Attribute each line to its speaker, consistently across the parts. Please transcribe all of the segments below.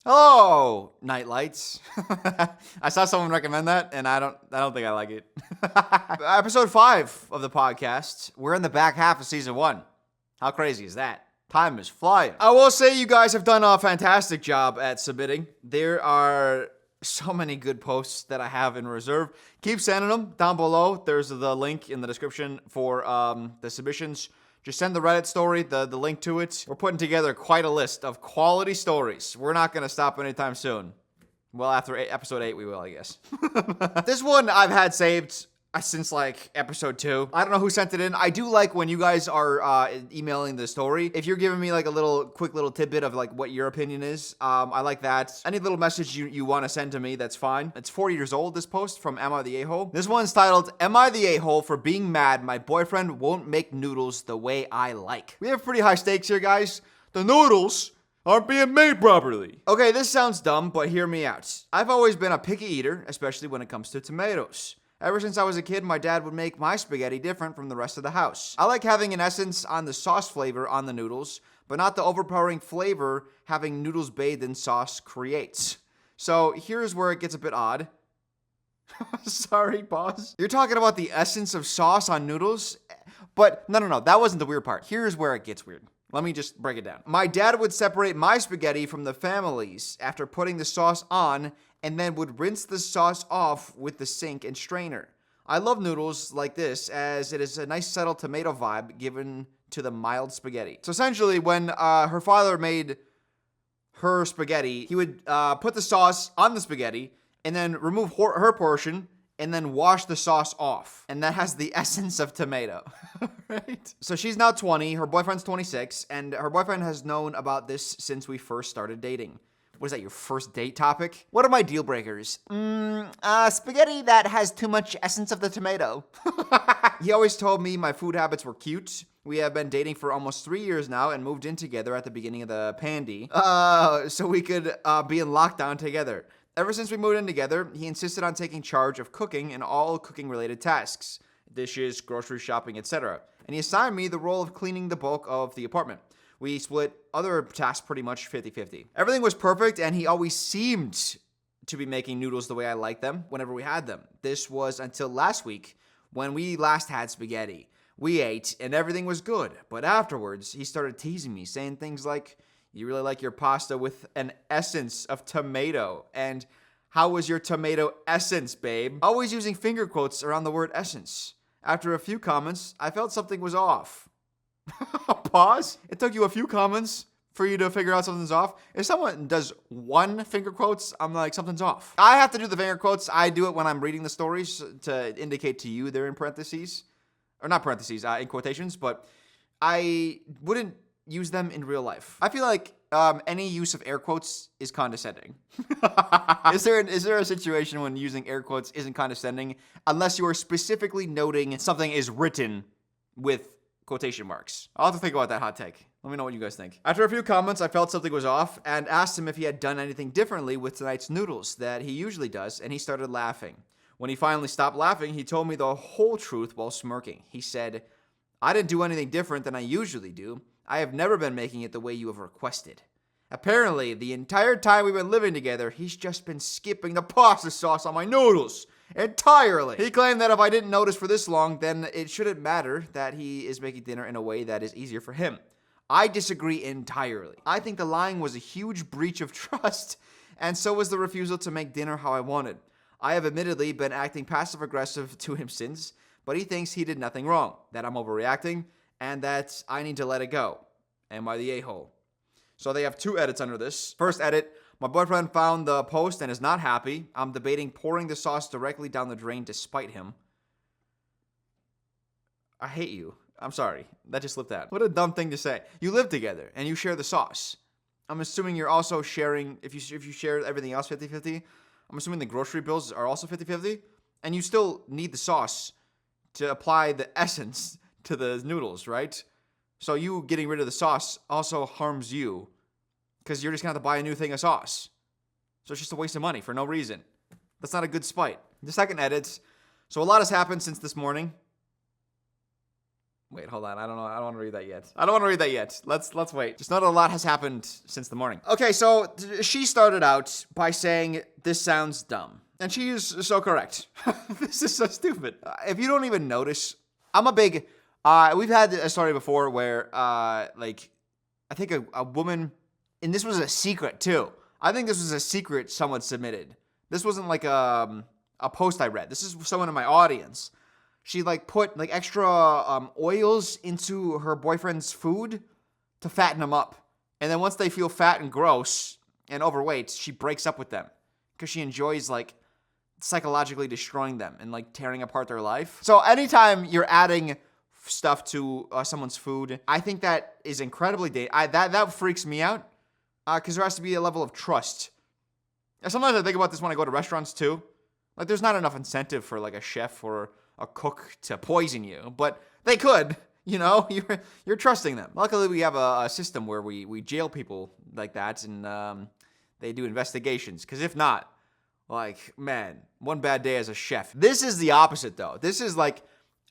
Speaker 1: Hello, Nightlights. I saw someone recommend that, and I don't think I like it. Episode 5 of the podcast. We're in the back half of season 1. How crazy is that? Time is flying. I will say you guys have done a fantastic job at submitting. There are so many good posts that I have in reserve. Keep sending them down below. There's the link in the description for the submissions. Just send the Reddit story, the link to it. We're putting together quite a list of quality stories. We're not going to stop anytime soon. Well, after episode 8, we will, I guess. This one I've had saved since like episode 2. I don't know who sent it in. I do like when you guys are emailing the story. If you're giving me like a quick little tidbit of like what your opinion is, I like that. Any little message you want to send to me, that's fine. It's 40 years old, this post from Am I the A-hole? This one's titled, Am I the A-hole for being mad my boyfriend won't make noodles the way I like? We have pretty high stakes here, guys. The noodles aren't being made properly. Okay, this sounds dumb, but hear me out. I've always been a picky eater, especially when it comes to tomatoes. Ever since I was a kid, my dad would make my spaghetti different from the rest of the house. I like having an essence on the sauce flavor on the noodles, but not the overpowering flavor having noodles bathed in sauce creates. So here's where it gets a bit odd. Sorry, pause. You're talking about the essence of sauce on noodles? But no, that wasn't the weird part. Here's where it gets weird. Let me just break it down. My dad would separate my spaghetti from the family's after putting the sauce on and then would rinse the sauce off with the sink and strainer. I love noodles like this as it is a nice subtle tomato vibe given to the mild spaghetti. So essentially when her father made her spaghetti, he would put the sauce on the spaghetti and then remove her portion and then wash the sauce off. And that has the essence of tomato, right? So she's now 20, her boyfriend's 26, and her boyfriend has known about this since we first started dating. What is that, your first date topic? What are my deal breakers? Spaghetti that has too much essence of the tomato. He always told me my food habits were cute. We have been dating for almost 3 years now and moved in together at the beginning of the pandy, so we could be in lockdown together. Ever since we moved in together, he insisted on taking charge of cooking and all cooking-related tasks, dishes, grocery shopping, etc. And he assigned me the role of cleaning the bulk of the apartment. We split other tasks pretty much 50-50. Everything was perfect, and he always seemed to be making noodles the way I like them whenever we had them. This was until last week when we last had spaghetti. We ate, and everything was good. But afterwards, he started teasing me, saying things like, "You really like your pasta with an essence of tomato," and "How was your tomato essence, babe?" Always using finger quotes around the word essence. After a few comments, I felt something was off. Pause. It took you a few comments for you to figure out something's off. If someone does one finger quotes, I'm like, something's off. I have to do the finger quotes. I do it when I'm reading the stories to indicate to you they're in parentheses. Or not parentheses, in quotations, but I wouldn't use them in real life. I feel like any use of air quotes is condescending. Is there a situation when using air quotes isn't condescending unless you are specifically noting something is written with quotation marks? I'll have to think about that hot take. Let me know what you guys think. After a few comments, I felt something was off and asked him if he had done anything differently with tonight's noodles that he usually does, and he started laughing. When he finally stopped laughing, he told me the whole truth while smirking. He said, "I didn't do anything different than I usually do. I have never been making it the way you have requested. Apparently, the entire time we've been living together, he's just been skipping the pasta sauce on my noodles entirely." He claimed that if I didn't notice for this long, then it shouldn't matter that he is making dinner in a way that is easier for him. I disagree entirely. I think the lying was a huge breach of trust, and so was the refusal to make dinner how I wanted. I have admittedly been acting passive-aggressive to him since, but he thinks he did nothing wrong, that I'm overreacting, and that I need to let it go. Am I the a-hole? So they have 2 edits under this. First edit, my boyfriend found the post and is not happy. I'm debating pouring the sauce directly down the drain despite him. I hate you. I'm sorry. That just slipped out. What a dumb thing to say. You live together and you share the sauce. I'm assuming you're also sharing, if you share everything else 50-50, I'm assuming the grocery bills are also 50-50, and you still need the sauce to apply the essence to the noodles, right? So you getting rid of the sauce also harms you because you're just going to have to buy a new thing of sauce. So it's just a waste of money for no reason. That's not a good spite. The second edit. So a lot has happened since this morning. Wait, hold on. I don't know. I don't want to read that yet. I don't want to read that yet. Let's wait. Just know that a lot has happened since the morning. Okay, so she started out by saying, "This sounds dumb." And she is so correct. This is so stupid. If you don't even notice, I'm a big... we've had a story before where, like, I think a woman... And this was a secret, too. I think this was a secret someone submitted. This wasn't like a post I read. This is someone in my audience. She like put like extra oils into her boyfriend's food to fatten them up. And then once they feel fat and gross and overweight, she breaks up with them because she enjoys like psychologically destroying them and like tearing apart their life. So anytime you're adding stuff to someone's food, I think that is incredibly that freaks me out because there has to be a level of trust. And sometimes I think about this when I go to restaurants too. Like there's not enough incentive for like a chef or a cook to poison you, but they could, you know, you're trusting them. Luckily, we have a system where we jail people like that and they do investigations, because if not, like, man, one bad day as a chef. This is the opposite, though. This is like,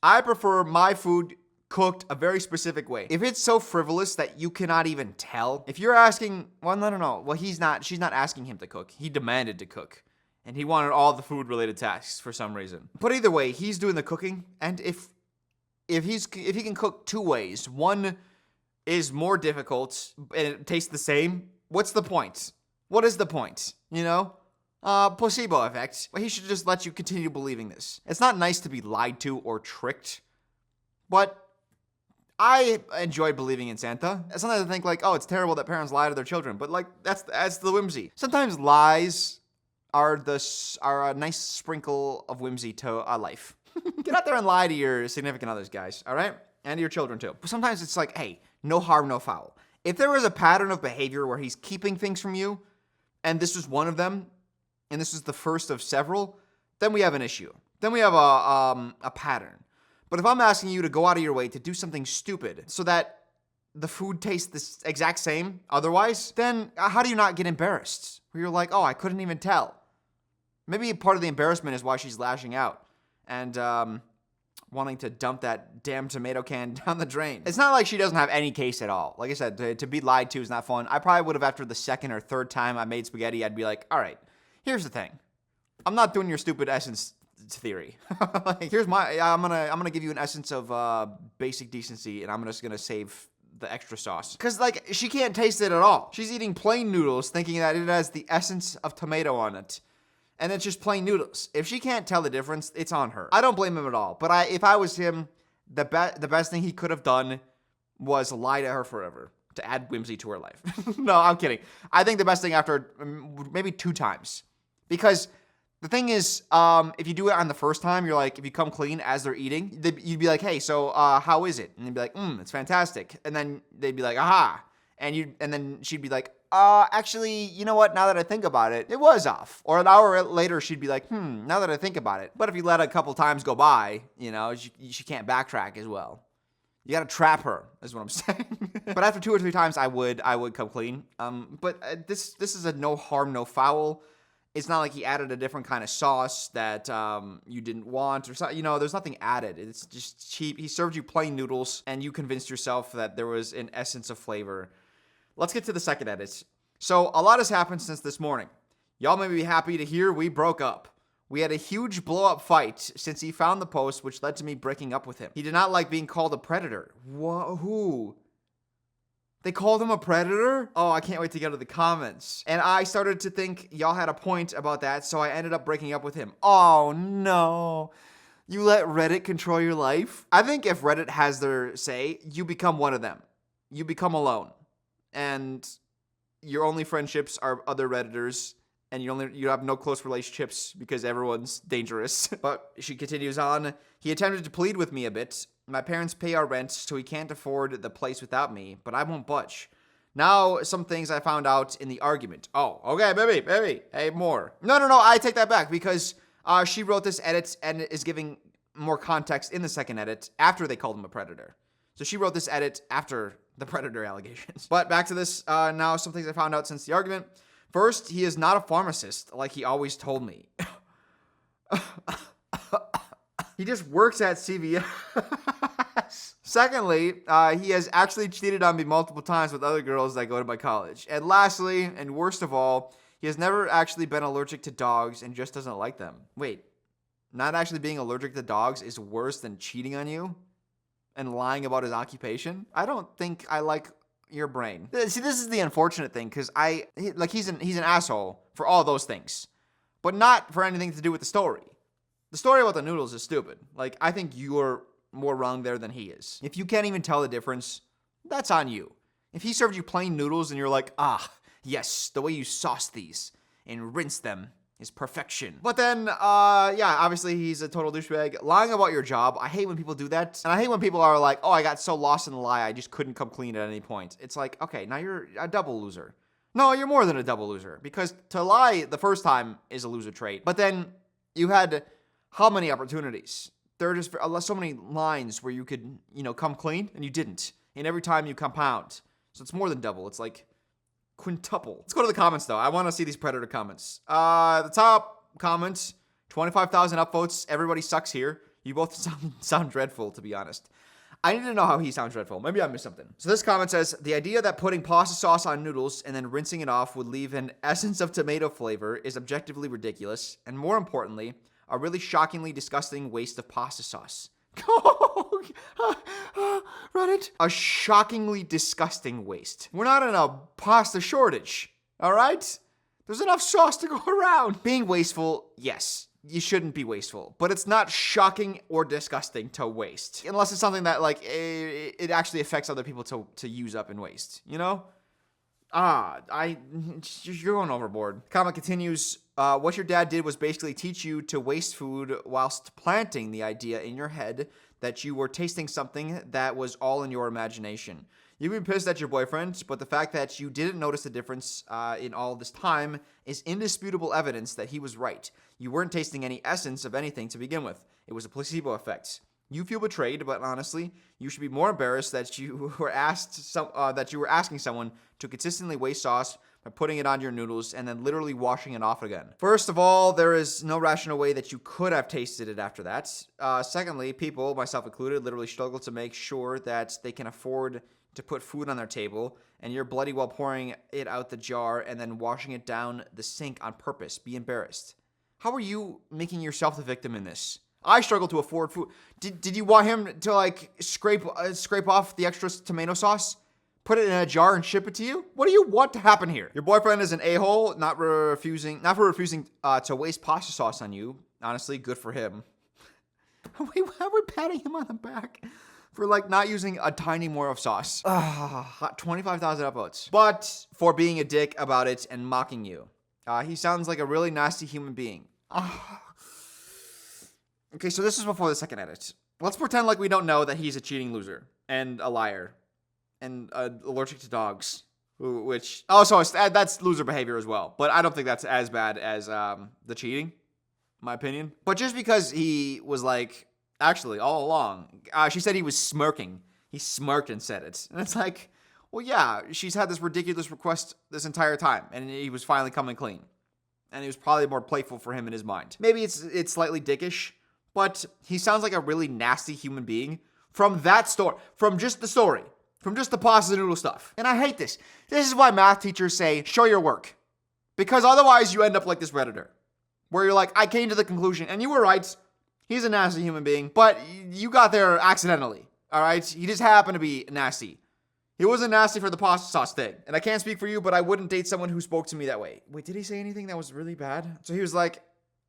Speaker 1: I prefer my food cooked a very specific way. If it's so frivolous that you cannot even tell, if you're asking, well, no. Well, she's not asking him to cook. He demanded to cook. And he wanted all the food-related tasks for some reason. But either way, he's doing the cooking. And if he can cook two ways, one is more difficult and it tastes the same, what's the point? What is the point? You know? Placebo effect. He should just let you continue believing this. It's not nice to be lied to or tricked, but I enjoy believing in Santa. Sometimes I think like, oh, it's terrible that parents lie to their children, but like that's the whimsy. Sometimes lies are a nice sprinkle of whimsy to a life. Get out there and lie to your significant others, guys, all right? And to your children, too. But sometimes it's like, hey, no harm, no foul. If there was a pattern of behavior where he's keeping things from you, and this was one of them, and this is the first of several, then we have an issue. Then we have a pattern. But if I'm asking you to go out of your way to do something stupid so that the food tastes the exact same otherwise, then how do you not get embarrassed? Where you're like, oh, I couldn't even tell. Maybe part of the embarrassment is why she's lashing out and wanting to dump that damn tomato can down the drain. It's not like she doesn't have any case at all. Like I said, to be lied to is not fun. I probably would have, after the second or third time I made spaghetti, I'd be like, all right, here's the thing. I'm not doing your stupid essence theory. Like, here's I'm gonna give you an essence of basic decency, and I'm just gonna save the extra sauce. Because, like, she can't taste it at all. She's eating plain noodles thinking that it has the essence of tomato on it. And it's just plain noodles. If she can't tell the difference, it's on her. I don't blame him at all. But if I was him, the best thing he could have done was lie to her forever to add whimsy to her life. No, I'm kidding. I think the best thing after maybe 2 times. Because the thing is, if you do it on the first time, you're like, if you come clean as they're eating, you'd be like, hey, so how is it? And they'd be like, it's fantastic. And then they'd be like, aha. And then she'd be like, actually, you know what? Now that I think about it, it was off. Or an hour later, she'd be like, now that I think about it. But if you let a couple times go by, you know, she can't backtrack as well. You got to trap her, is what I'm saying. But after 2 or 3 times, I would come clean. But this is a no harm, no foul. It's not like he added a different kind of sauce that you didn't want or something. You know, there's nothing added. It's just cheap. He served you plain noodles, and you convinced yourself that there was an essence of flavor. Let's get to the second edit. So a lot has happened since this morning. Y'all may be happy to hear we broke up. We had a huge blow-up fight since he found the post, which led to me breaking up with him. He did not like being called a predator. Who? They called him a predator? Oh, I can't wait to get to the comments. And I started to think y'all had a point about that, so I ended up breaking up with him. Oh, no. You let Reddit control your life? I think if Reddit has their say, you become one of them. You become alone. And your only friendships are other Redditors, and you have no close relationships because everyone's dangerous. But she continues on. He attempted to plead with me a bit. My parents pay our rent, so he can't afford the place without me, but I won't budge. Now, some things I found out in the argument. Oh, okay, baby. Hey, more. No, I take that back because she wrote this edit and is giving more context in the second edit after they called him a predator. So she wrote this edit after the predator allegations. But back to this, now some things I found out since the argument. First, he is not a pharmacist like he always told me. He just works at CVS. Secondly, he has actually cheated on me multiple times with other girls that go to my college. And lastly, and worst of all, he has never actually been allergic to dogs and just doesn't like them. Wait, not actually being allergic to dogs is worse than cheating on you and lying about his occupation? I don't think I like your brain. See, this is the unfortunate thing, because he's an asshole for all those things, but not for anything to do with the story. The story about the noodles is stupid. Like, I think you're more wrong there than he is. If you can't even tell the difference, that's on you. If he served you plain noodles and you're like, yes, the way you sauce these and rinse them is perfection. But then, obviously he's a total douchebag. Lying about your job, I hate when people do that. And I hate when people are like, oh, I got so lost in the lie, I just couldn't come clean at any point. It's like, okay, now you're a double loser. No, you're more than a double loser, because to lie the first time is a loser trait. But then you had how many opportunities? There are just so many lines where you could, come clean, and you didn't. And every time you compound. So it's more than double. It's like quintuple. Let's go to the comments, though. I want to see these Predator comments. The top comments, 25,000 upvotes. Everybody sucks here. You both sound dreadful, to be honest. I need to know how he sounds dreadful. Maybe I missed something. So this comment says, the idea that putting pasta sauce on noodles and then rinsing it off would leave an essence of tomato flavor is objectively ridiculous, and more importantly, a really shockingly disgusting waste of pasta sauce. Reddit. A shockingly disgusting waste. We're not in a pasta shortage, all right? There's enough sauce to go around. Being wasteful, yes. You shouldn't be wasteful, but it's not shocking or disgusting to waste. Unless it's something that, it actually affects other people to use up and waste, you're going overboard. Comment continues, what your dad did was basically teach you to waste food whilst planting the idea in your head that you were tasting something that was all in your imagination. You can be pissed at your boyfriend, but the fact that you didn't notice the difference in all this time is indisputable evidence that he was right. You weren't tasting any essence of anything to begin with. It was a placebo effect. You feel betrayed, but honestly, you should be more embarrassed that you were asking someone to consistently waste sauce by putting it on your noodles and then literally washing it off again. First of all, there is no rational way that you could have tasted it after that. Secondly, people, myself included, literally struggle to make sure that they can afford to put food on their table, and you're bloody while pouring it out the jar and then washing it down the sink on purpose. Be embarrassed. How are you making yourself the victim in this? I struggle to afford food. Did you want him to scrape off the extra tomato sauce, put it in a jar and ship it to you? What do you want to happen here? Your boyfriend is an a-hole, not for refusing to waste pasta sauce on you. Honestly, good for him. Wait, why are we patting him on the back for not using a tiny more of sauce? 25,000 upvotes. But for being a dick about it and mocking you. He sounds like a really nasty human being. Okay, so this is before the second edit. Let's pretend like we don't know that he's a cheating loser and a liar and allergic to dogs, that's loser behavior as well. But I don't think that's as bad as the cheating, in my opinion. But just because he was actually all along, she said he was smirking. He smirked and said it. And it's like, well, yeah, she's had this ridiculous request this entire time, and he was finally coming clean. And it was probably more playful for him in his mind. Maybe it's slightly dickish, but he sounds like a really nasty human being from that story, from just the story, from just the pasta noodle stuff. And I hate this. This is why math teachers say, show your work. Because otherwise you end up like this Redditor, where you're like, I came to the conclusion, and you were right. He's a nasty human being, but you got there accidentally, all right? He just happened to be nasty. He wasn't nasty for the pasta sauce thing. And I can't speak for you, but I wouldn't date someone who spoke to me that way. Wait, did he say anything that was really bad? So he was like,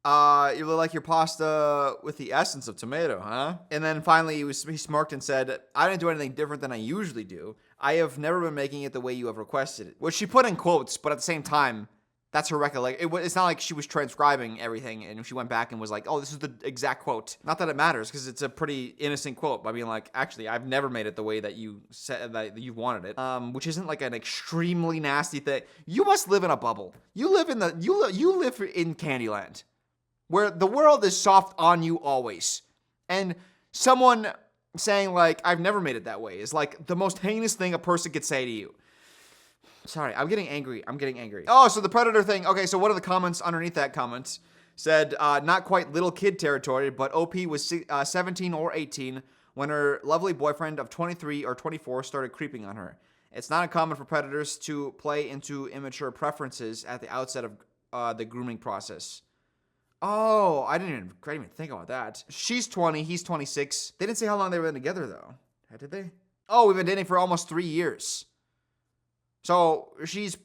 Speaker 1: you really like your pasta with the essence of tomato, huh? And then finally he smirked and said, I didn't do anything different than I usually do. I have never been making it the way you have requested it. Which she put in quotes, but at the same time, that's her recollection. It's not like she was transcribing everything and she went back and was like, oh, this is the exact quote. Not that it matters, because it's a pretty innocent quote by being like, actually, I've never made it the way that you said that you wanted it. Which isn't like an extremely nasty thing. You must live in a bubble. You live in Candyland, where the world is soft on you always. And someone saying I've never made it that way is the most heinous thing a person could say to you. Sorry, I'm getting angry. Oh, so the Predator thing. Okay, so one of the comments underneath that comment said, not quite little kid territory, but OP was 17 or 18 when her lovely boyfriend of 23 or 24 started creeping on her. It's not uncommon for predators to play into immature preferences at the outset of the grooming process. Oh, I didn't even think about that. She's 20, he's 26. They didn't say how long they've been together, though. Did they? Oh, we've been dating for almost 3 years. So she's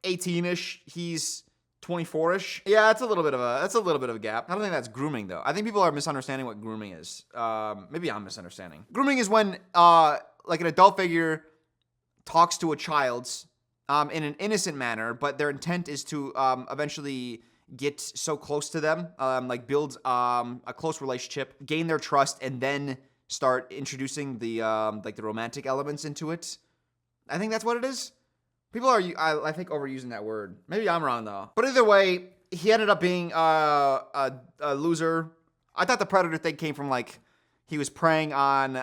Speaker 1: 18-ish, he's 24-ish. Yeah, that's a little bit of a gap. I don't think that's grooming, though. I think people are misunderstanding what grooming is. Maybe I'm misunderstanding. Grooming is when like an adult figure talks to a child in an innocent manner, but their intent is to eventually get so close to them, like build a close relationship, gain their trust, and then start introducing the like the romantic elements into it. I think that's what it is. People are, I think, overusing that word. Maybe I'm wrong, though. But either way, he ended up being a loser. I thought the predator thing came from, like, he was preying on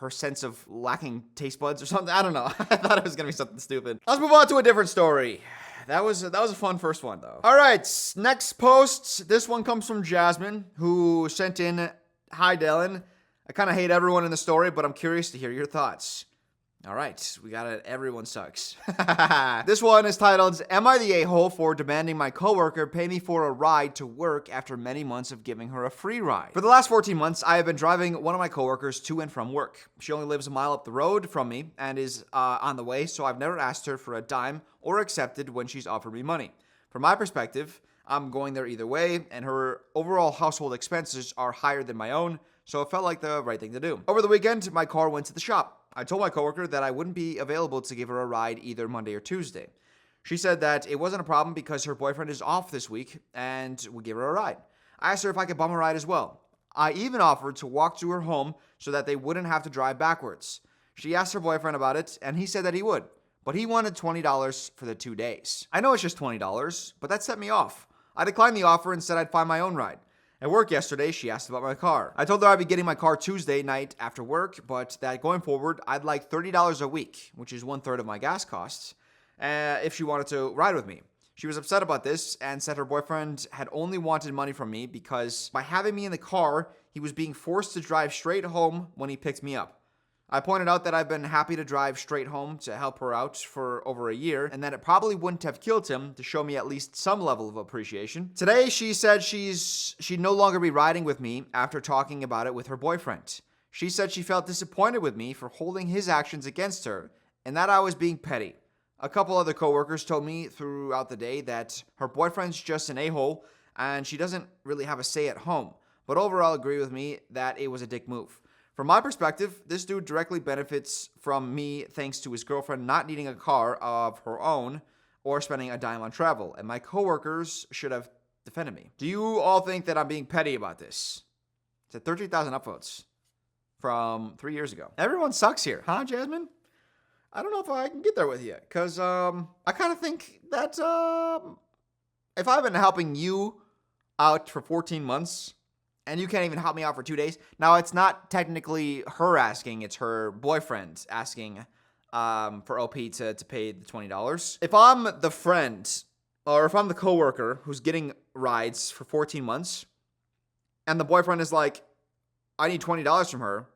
Speaker 1: her sense of lacking taste buds or something. I don't know. I thought it was going to be something stupid. Let's move on to a different story. That was a fun first one, though. All right, next post. This one comes from Jasmine, who sent in, "Hi, Dylan. I kind of hate everyone in the story, but I'm curious to hear your thoughts." All right, we got it. Everyone sucks. This one is titled, "Am I the a-hole for demanding my coworker pay me for a ride to work after many months of giving her a free ride? For the last 14 months, I have been driving one of my coworkers to and from work. She only lives a mile up the road from me and is on the way, so I've never asked her for a dime or accepted when she's offered me money. From my perspective, I'm going there either way, and her overall household expenses are higher than my own, so it felt like the right thing to do. Over the weekend, my car went to the shop. I told my coworker that I wouldn't be available to give her a ride either Monday or Tuesday. She said that it wasn't a problem because her boyfriend is off this week and would give her a ride. I asked her if I could bum a ride as well. I even offered to walk to her home so that they wouldn't have to drive backwards. She asked her boyfriend about it, and he said that he would, but he wanted $20 for the 2 days. I know it's just $20, but that set me off. I declined the offer and said I'd find my own ride. At work yesterday, she asked about my car. I told her I'd be getting my car Tuesday night after work, but that going forward, I'd like $30 a week, which is 1/3 of my gas costs, if she wanted to ride with me. She was upset about this and said her boyfriend had only wanted money from me because by having me in the car, he was being forced to drive straight home when he picked me up. I pointed out that I've been happy to drive straight home to help her out for over a year, and that it probably wouldn't have killed him to show me at least some level of appreciation. Today, she said she'd no longer be riding with me after talking about it with her boyfriend. She said she felt disappointed with me for holding his actions against her, and that I was being petty. A couple other coworkers told me throughout the day that her boyfriend's just an a-hole, and she doesn't really have a say at home, but overall agree with me that it was a dick move. From my perspective, this dude directly benefits from me thanks to his girlfriend not needing a car of her own or spending a dime on travel, and my coworkers should have defended me. Do you all think that I'm being petty about this? It's at 13,000 upvotes from 3 years ago. Everyone sucks here, huh, Jasmine? I don't know if I can get there with you, because I kind of think that if I've been helping you out for 14 months, and you can't even help me out for 2 days. Now, it's not technically her asking. It's her boyfriend asking for OP to pay the $20. If I'm the friend, or if I'm the coworker who's getting rides for 14 months, and the boyfriend is like, I need $20 from her,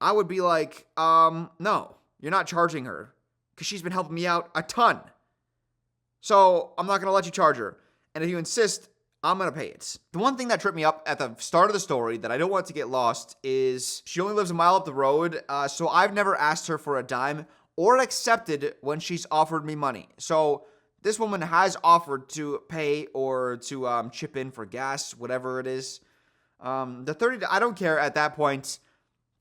Speaker 1: I would be like, no, you're not charging her, because she's been helping me out a ton. So I'm not going to let you charge her. And if you insist, I'm going to pay it. The one thing that tripped me up at the start of the story that I don't want to get lost is she only lives a mile up the road, so I've never asked her for a dime or accepted when she's offered me money. So this woman has offered to pay or to chip in for gas, whatever it is. The $30, I don't care at that point.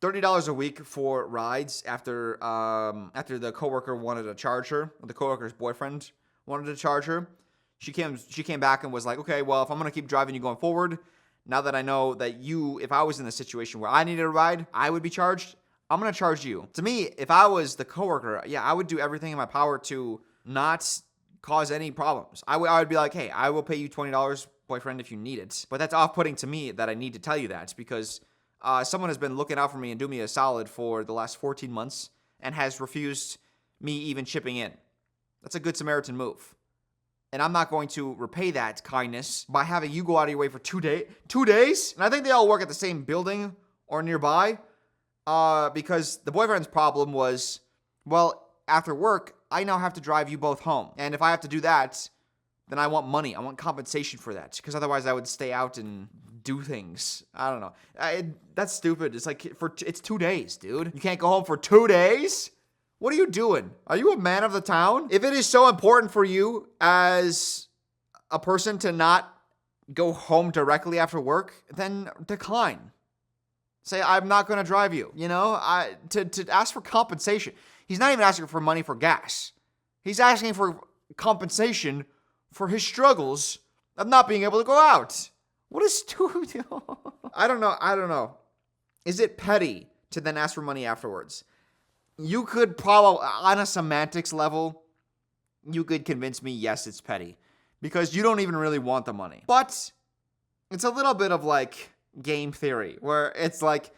Speaker 1: $30 a week for rides after the coworker wanted to charge her, or the coworker's boyfriend wanted to charge her. She came back and was like, okay, well, if I'm going to keep driving you going forward, now that I know that if I was in a situation where I needed a ride, I would be charged, I'm going to charge you. To me, if I was the coworker, yeah, I would do everything in my power to not cause any problems. I would be like, hey, I will pay you $20, boyfriend, if you need it. But that's off-putting to me that I need to tell you that because someone has been looking out for me and doing me a solid for the last 14 months and has refused me even chipping in. That's a good Samaritan move. And I'm not going to repay that kindness by having you go out of your way for 2 days. And I think they all work at the same building or nearby. Because the boyfriend's problem was, well, after work, I now have to drive you both home. And if I have to do that, then I want money. I want compensation for that. Because otherwise I would stay out and do things. I don't know. That's stupid. It's like, it's 2 days, dude. You can't go home for 2 days? What are you doing? Are you a man of the town? If it is so important for you as a person to not go home directly after work, then decline. Say, I'm not going to drive you, to ask for compensation. He's not even asking for money for gas. He's asking for compensation for his struggles of not being able to go out. What is stupid? I don't know. Is it petty to then ask for money afterwards? You could probably, on a semantics level, you could convince me, yes, it's petty. Because you don't even really want the money. But it's a little bit of like game theory, where it's like,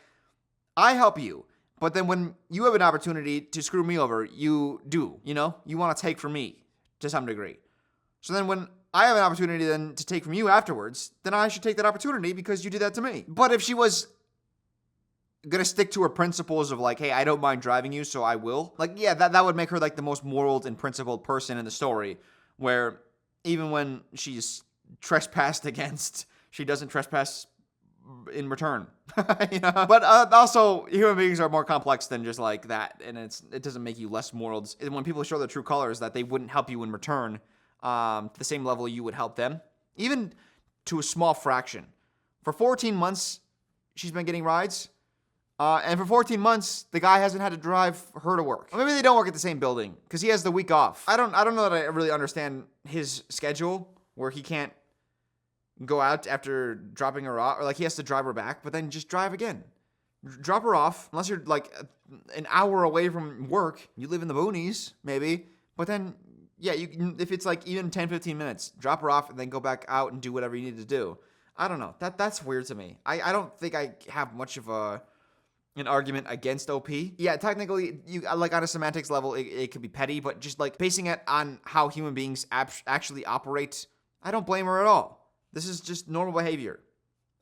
Speaker 1: I help you, but then when you have an opportunity to screw me over, you do, you want to take from me to some degree. So then when I have an opportunity then to take from you afterwards, then I should take that opportunity because you did that to me. But if she was gonna stick to her principles of like, hey, I don't mind driving you, so I will, like, yeah, that would make her like the most moral and principled person in the story, where even when she's trespassed against, she doesn't trespass in return. But also human beings are more complex than just like that, and it doesn't make you less moral. When people show their true colors, that they wouldn't help you in return to the same level you would help them, even to a small fraction. For 14 months she's been getting rides, and for 14 months the guy hasn't had to drive her to work. Or maybe they don't work at the same building because he has the week off. I don't know that I really understand his schedule, where he can't go out after dropping her off, or like he has to drive her back, but then just drive again. Drop her off, unless you're like an hour away from work. You live in the boonies, maybe. But then, yeah, if it's like even 10, 15 minutes, drop her off and then go back out and do whatever you need to do. I don't know. That's weird to me. I don't think I have much of an argument against OP. Yeah, technically, you like on a semantics level, it could be petty, but just like basing it on how human beings actually operate, I don't blame her at all. This is just normal behavior.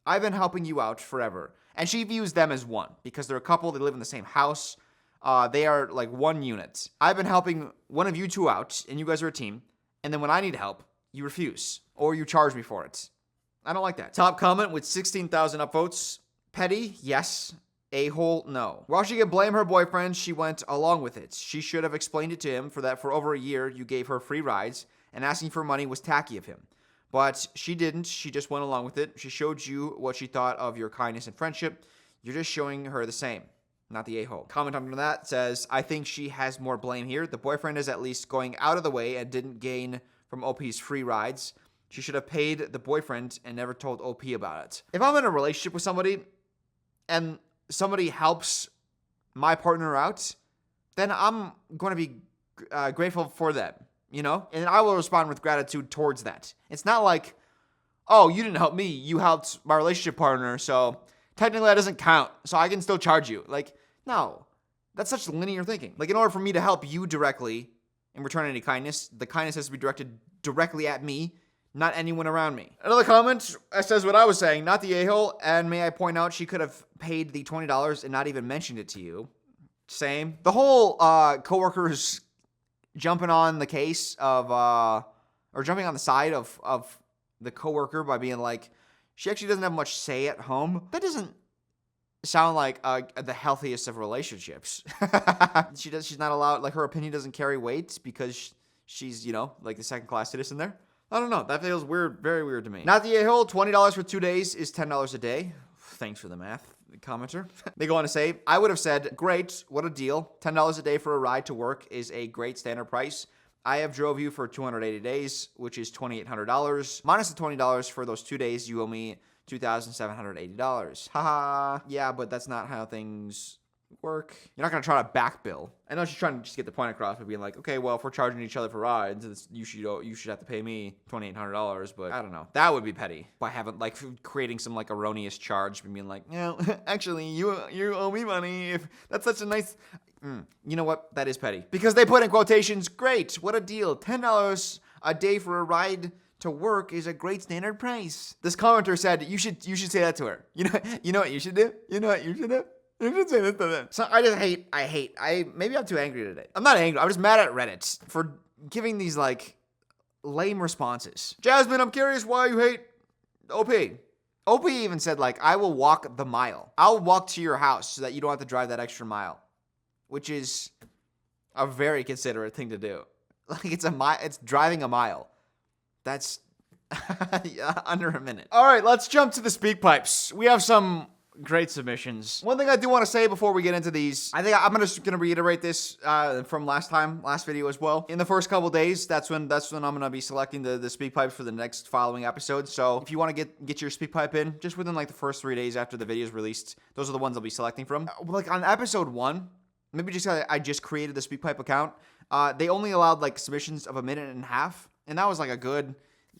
Speaker 1: I've been helping you out forever. And she views them as one because they're a couple. They live in the same house. They are like one unit. I've been helping one of you two out, and you guys are a team. And then when I need help, you refuse. Or you charge me for it. I don't like that. Top comment with 16,000 upvotes. Petty, yes. A-hole, no. While she can blame her boyfriend, she went along with it. She should have explained it to him for over a year you gave her free rides, and asking for money was tacky of him. But she didn't. She just went along with it. She showed you what she thought of your kindness and friendship. You're just showing her the same, not the a-hole. Comment under that says, I think she has more blame here. The boyfriend is at least going out of the way and didn't gain from OP's free rides. She should have paid the boyfriend and never told OP about it. If I'm in a relationship with somebody and somebody helps my partner out, then I'm going to be grateful for them. And I will respond with gratitude towards that. It's not like, oh, you didn't help me, you helped my relationship partner, so technically that doesn't count, so I can still charge you. Like, no, that's such linear thinking. Like, in order for me to help you directly in return any kindness, the kindness has to be directed directly at me, not anyone around me. Another comment says what I was saying, not the a-hole, and may I point out she could have paid the $20 and not even mentioned it to you. Same. The whole coworkers jumping on the case of, or jumping on the side of the coworker by being like, she actually doesn't have much say at home. That doesn't sound like the healthiest of relationships. She's not allowed, like her opinion doesn't carry weight because she's, like the second class citizen there. I don't know. That feels weird, very weird to me. Not the a-hole, $20 for 2 days is $10 a day. Thanks for the math, commenter. They go on to say, I would have said, great, what a deal. $10 a day for a ride to work is a great standard price. I have drove you for 280 days, which is $2,800. Minus the $20 for those 2 days, you owe me $2,780. Haha. Yeah, but that's not how things work. You're not going to try to back bill. I know she's trying to just get the point across by being like, okay, well, if we're charging each other for rides, you should have to pay me $2,800, but I don't know. That would be petty by having, like, creating some, like, erroneous charge and being like, no, actually, you owe me money. If that's such a nice... You know what? That is petty. Because they put in quotations, great, what a deal. $10 A day for a ride to work is a great standard price. This commenter said, you should say that to her. You know what you should do? You know what you should do? You should say this to them. So maybe I'm too angry today. I'm not angry. I'm just mad at Reddit for giving these, like, lame responses. Jasmine, I'm curious why you hate OP. OP even said, like, I will walk the mile. I'll walk to your house so that you don't have to drive that extra mile, which is a very considerate thing to do. Like, it's driving a mile. That's under a minute. All right, let's jump to the speak pipes. We have some great submissions. One thing I do want to say before we get into these, I think I'm just gonna reiterate this from last video as well. In the first couple days, that's when I'm gonna be selecting the speak pipes for the next following episode. So if you want to get your speak pipe in, just within like the first 3 days after the video is released, those are the ones I'll be selecting from. Like on episode 1, maybe just I just created the speak pipe account. They only allowed like submissions of 1.5 minutes, and that was like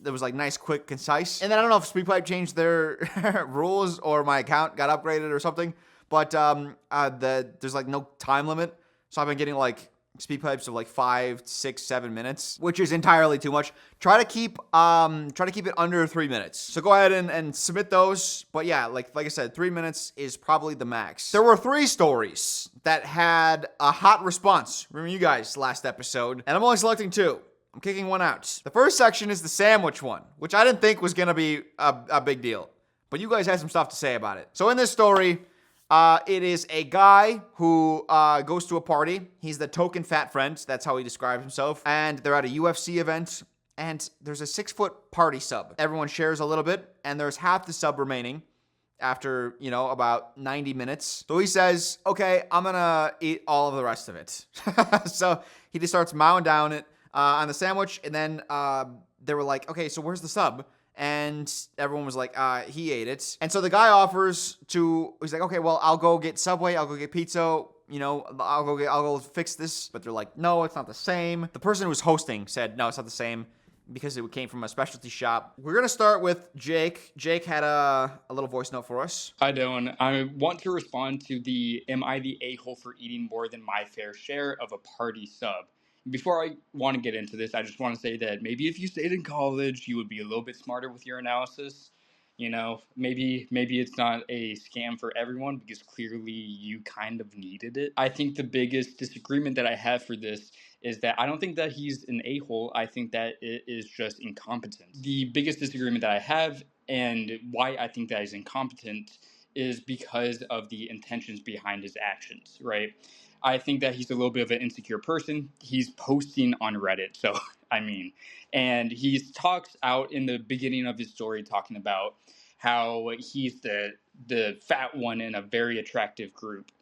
Speaker 1: that was like nice, quick, concise. And then I don't know if SpeakPipe changed their rules or my account got upgraded or something, but there's like no time limit. So I've been getting like SpeakPipes of like 5, 6, 7 minutes, which is entirely too much. Try to keep it under 3 minutes. So go ahead and submit those. But yeah, like I said, 3 minutes is probably the max. There were 3 stories that had a hot response from you guys last episode, and I'm only selecting 2. I'm kicking one out. The first section is the sandwich one, which I didn't think was going to be a big deal. But you guys had some stuff to say about it. So in this story, it is a guy who goes to a party. He's the token fat friend. That's how he describes himself. And they're at a UFC event. And there's a 6-foot party sub. Everyone shares a little bit. And there's half the sub remaining after, about 90 minutes. So he says, okay, I'm going to eat all of the rest of it. So he just starts mowing down it. On the sandwich, and then they were like, okay, so where's the sub? And everyone was like, he ate it. And so the guy he's like, okay, well, I'll go get Subway, I'll go get pizza, I'll go fix this. But they're like, no, it's not the same. The person who was hosting said, no, it's not the same because it came from a specialty shop. We're going to start with Jake. Jake had a little voice note for us.
Speaker 2: Hi, Dylan. I want to respond to am I the a-hole for eating more than my fair share of a party sub? Before I want to get into this, I just want to say that maybe if you stayed in college, you would be a little bit smarter with your analysis. Maybe it's not a scam for everyone because clearly you kind of needed it. I think the biggest disagreement that I have for this is that I don't think that he's an a-hole. I think that it is just incompetent. The biggest disagreement that I have and why I think that he's incompetent is because of the intentions behind his actions, right? I think that he's a little bit of an insecure person. He's posting on Reddit, and he talks out in the beginning of his story talking about how he's the fat one in a very attractive group,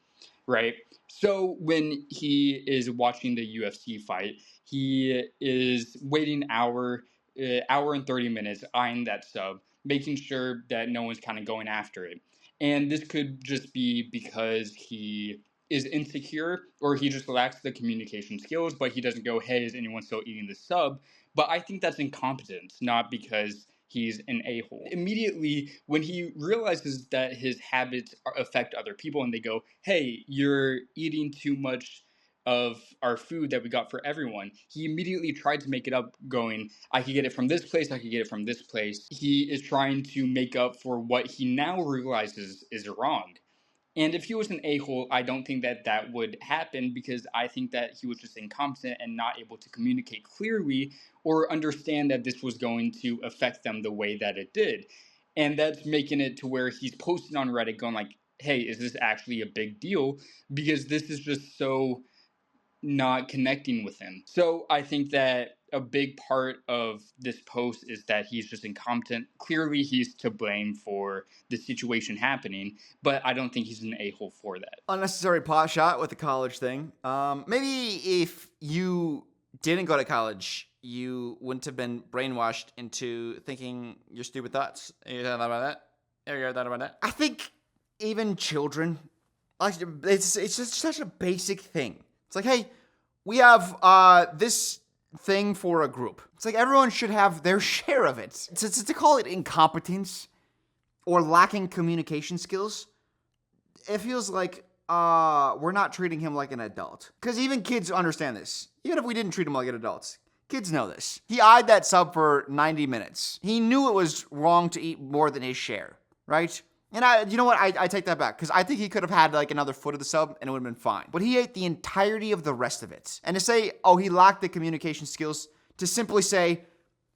Speaker 2: right? So when he is watching the UFC fight, he is waiting hour and 30 minutes, eyeing that sub, making sure that no one's kind of going after it. And this could just be because he is insecure or he just lacks the communication skills, but he doesn't go, hey, is anyone still eating the sub? But I think that's incompetence, not because he's an a-hole. Immediately, when he realizes that his habits affect other people and they go, hey, you're eating too much of our food that we got for everyone, he immediately tried to make it up going, I could get it from this place, I could get it from this place. He is trying to make up for what he now realizes is wrong. And if he was an a-hole, I don't think that would happen because I think that he was just incompetent and not able to communicate clearly or understand that this was going to affect them the way that it did. And that's making it to where he's posting on Reddit going like, hey, is this actually a big deal? Because this is just so not connecting with him. So I think that a big part of this post is that he's just incompetent. Clearly, he's to blame for the situation happening, but I don't think he's an a-hole for that.
Speaker 1: Unnecessary pot shot with the college thing. Maybe if you didn't go to college, you wouldn't have been brainwashed into thinking your stupid thoughts. You thought about that? Have you ever thought about that? I think even children, it's just such a basic thing. It's like, hey, we have this thing for a group. It's like everyone should have their share of it. To call it incompetence or lacking communication skills, it feels like we're not treating him like an adult. Because even kids understand this. Even if we didn't treat him like an adult, Kids know this. He eyed that sub for 90 minutes. He knew it was wrong to eat more than his share, right? And you know what? I take that back because I think he could have had like another foot of the sub and it would have been fine. But he ate the entirety of the rest of it. And to say, oh, he lacked the communication skills, to simply say,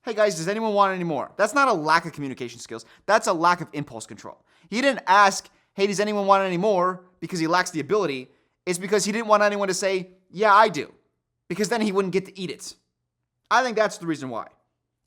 Speaker 1: hey guys, does anyone want any more? That's not a lack of communication skills. That's a lack of impulse control. He didn't ask, hey, does anyone want any more? Because he lacks the ability. It's because he didn't want anyone to say, yeah, I do. Because then he wouldn't get to eat it. I think that's the reason why.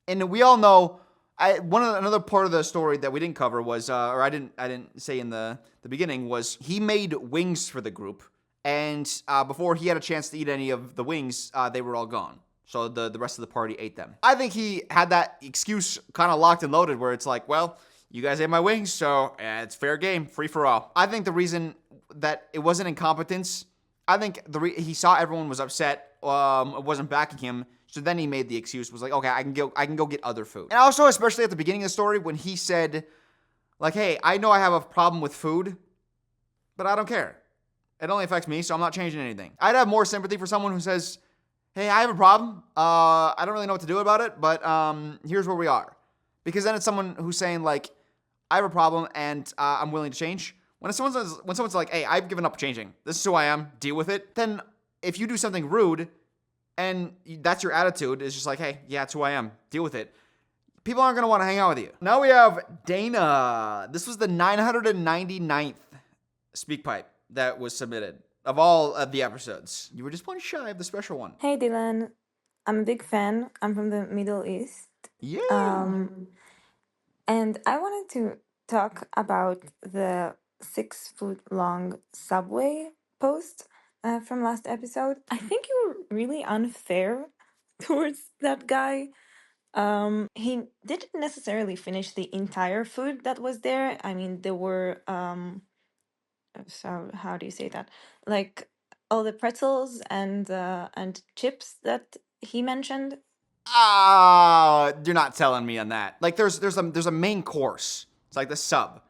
Speaker 1: And we all know, another part of the story that we didn't cover was, or I didn't say in the beginning, was he made wings for the group, and before he had a chance to eat any of the wings, they were all gone. So the rest of the party ate them. I think he had that excuse kind of locked and loaded, where it's like, well, you guys ate my wings, so it's fair game, free for all. I think the reason that it wasn't incompetence, I think he saw everyone was upset, wasn't backing him. So then he made the excuse, was like, okay, I can go get other food. And also, especially at the beginning of the story, when he said, like, hey, I know I have a problem with food, but I don't care. It only affects me, so I'm not changing anything. I'd have more sympathy for someone who says, hey, I have a problem. I don't really know what to do about it, but here's where we are. Because then it's someone who's saying, like, I have a problem and I'm willing to change. When someone's like, hey, I've given up changing. This is who I am. Deal with it. Then if you do something rude, and that's your attitude, is just like, hey, yeah, that's who I am. Deal with it. People aren't going to want to hang out with you. Now we have Dana. This was the 999th speak pipe that was submitted of all of the episodes. You were just one shy of the special one.
Speaker 3: Hey Dylan, I'm a big fan. I'm from the Middle East.
Speaker 1: Yeah.
Speaker 3: And I wanted to talk about the 6 foot long subway post from last episode. I think you were really unfair towards that guy. He didn't necessarily finish the entire food that was there. I mean, there were so how do you say that? Like all the pretzels and chips that he mentioned.
Speaker 1: You're not telling me on that. Like there's a main course. It's like the sub.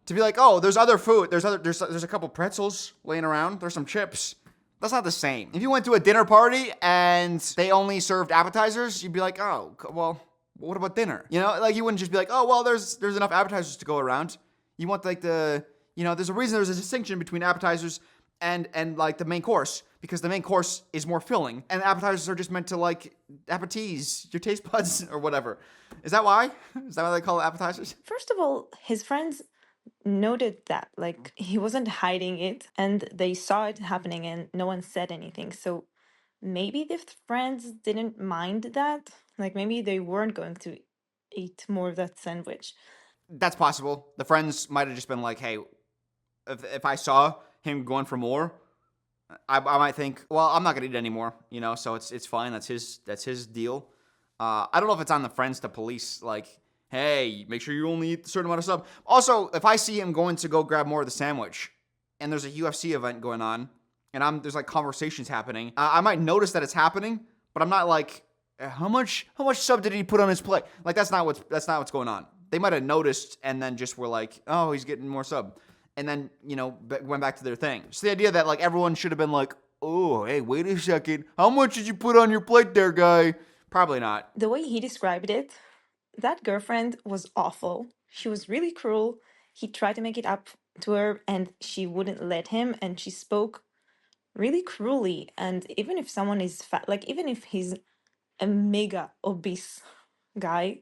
Speaker 1: To be like, oh, there's other food. There's a couple pretzels laying around. There's some chips. That's not the same. If you went to a dinner party and they only served appetizers, you'd be like, oh, well, what about dinner? You know, like you wouldn't just be like, oh, well, there's enough appetizers to go around. You want like there's a reason there's a distinction between appetizers and like the main course, because the main course is more filling and appetizers are just meant to like appetize your taste buds or whatever. Is that why? Is that why they call it appetizers?
Speaker 3: First of all, his friends noted that, like, he wasn't hiding it and they saw it happening and no one said anything. So maybe the friends didn't mind that. Like, maybe they weren't going to eat more of that sandwich.
Speaker 1: That's possible. The friends might have just been like, hey, if I saw him going for more, I might think, well, I'm not gonna eat anymore, you know. So it's fine. That's his deal. I don't know if it's on the friends to police, like, hey, make sure you only eat a certain amount of stuff. Also, if I see him going to go grab more of the sandwich, and there's a UFC event going on, and there's like conversations happening, I might notice that it's happening, but I'm not like, how much sub did he put on his plate? Like that's not what's going on. They might have noticed and then just were like, oh, he's getting more sub. And then, went back to their thing. So the idea that like everyone should have been like, oh, hey, wait a second. How much did you put on your plate there, guy? Probably not.
Speaker 3: The way he described it, that girlfriend was awful. She was really cruel. He tried to make it up to her and she wouldn't let him, and she spoke really cruelly. And even if someone is fat, like even if he's a mega obese guy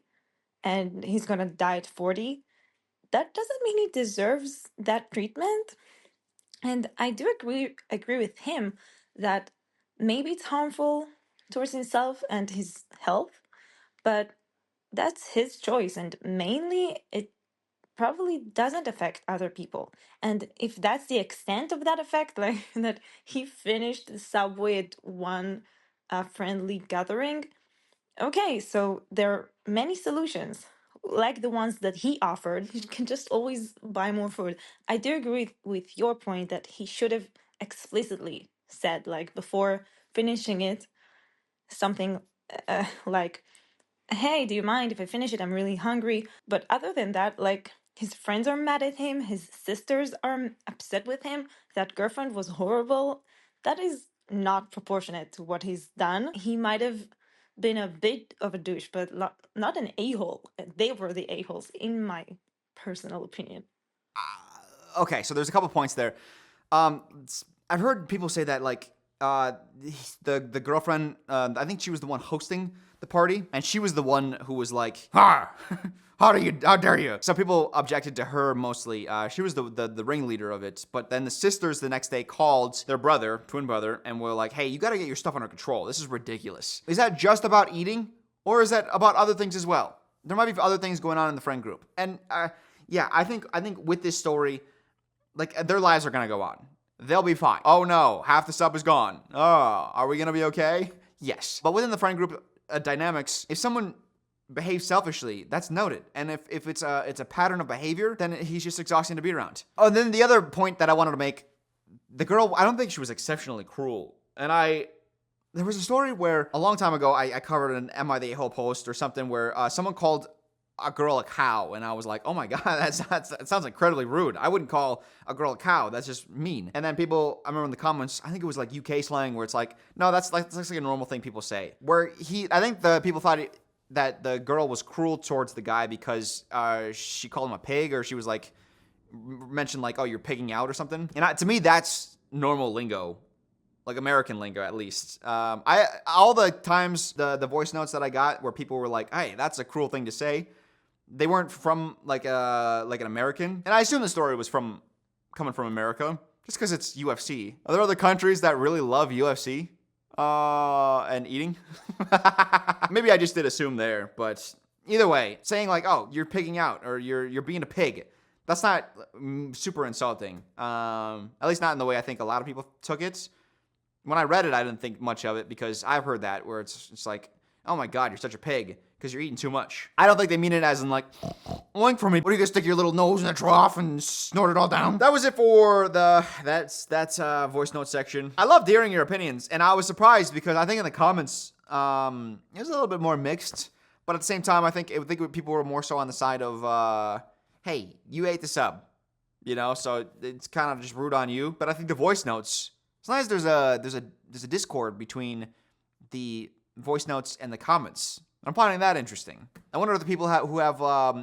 Speaker 3: and he's gonna die at 40, that doesn't mean he deserves that treatment. And I do agree with him that maybe it's harmful towards himself and his health, but that's his choice, and mainly it probably doesn't affect other people. And if that's the extent of that effect, like that he finished the subway at one friendly gathering, okay, so there are many solutions, like the ones that he offered. You can just always buy more food. I do agree with your point that he should have explicitly said, like before finishing it, something like, hey, do you mind if I finish it? I'm really hungry. But other than that, like, his friends are mad at him, his sisters are upset with him, that girlfriend was horrible. That is not proportionate to what he's done. He might have been a bit of a douche, but not an a-hole. They were the a-holes, in my personal opinion.
Speaker 1: Okay, so there's a couple points there. I've heard people say that like the girlfriend, I think she was the one hosting the party, and she was the one who was like, "Ha! How dare you?" Some people objected to her mostly. She was the ringleader of it, but then the sisters the next day called their brother, twin brother, and were like, "Hey, you got to get your stuff under control. This is ridiculous." Is that just about eating, or is that about other things as well? There might be other things going on in the friend group, and yeah, I think with this story, like their lives are gonna go on. They'll be fine. Oh no, half the sub is gone. Oh, are we gonna be okay? Yes. But within the friend group dynamics, if someone behaves selfishly, that's noted. And if it's a pattern of behavior, then he's just exhausting to be around. Oh, and then the other point that I wanted to make, the girl, I don't think she was exceptionally cruel. And there was a story where a long time ago, I covered an Am I the A-hole post or something where someone called a girl a cow, and I was like, oh my god, that sounds incredibly rude. I wouldn't call a girl a cow. That's just mean. And then people, I remember in the comments, I think it was like UK slang, where it's like, no, that's like a normal thing people say. Where I think the people thought that the girl was cruel towards the guy because she called him a pig, or she was like mentioned like, oh, you're pigging out or something. And to me, that's normal lingo. Like American lingo, at least. All the times the voice notes that I got where people were like, "Hey, that's a cruel thing to say," they weren't from like an American, and I assume the story was coming from America, just because it's UFC. Are there other countries that really love UFC and eating? Maybe I just did assume there, but either way, saying like, "Oh, you're pigging out," or "You're being a pig," that's not super insulting. At least not in the way I think a lot of people took it. When I read it, I didn't think much of it because I've heard that where it's like, oh my god, you're such a pig because you're eating too much. I don't think they mean it as in like, oink for me. What are you gonna stick your little nose in the trough and snort it all down? That was it for that's voice note section. I loved hearing your opinions, and I was surprised because I think in the comments it was a little bit more mixed, but at the same time I think people were more so on the side of hey, you ate the sub, so it's kind of just rude on you. But I think the voice notes, as long as there's a discord between the voice notes and the comments, I'm finding that interesting. I wonder if the people who have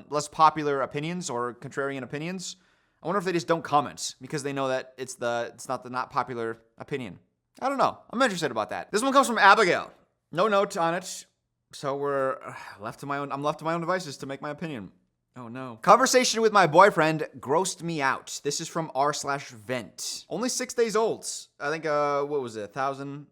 Speaker 1: less popular opinions or contrarian opinions, I wonder if they just don't comment because they know that it's not the not popular opinion. I don't know. I'm interested about that. This one comes from Abigail. No note on it, so I'm left to my own devices to make my opinion. Oh no. Conversation with my boyfriend grossed me out. This is from r/vent. Only 6 days old. I think, what was it, 1,000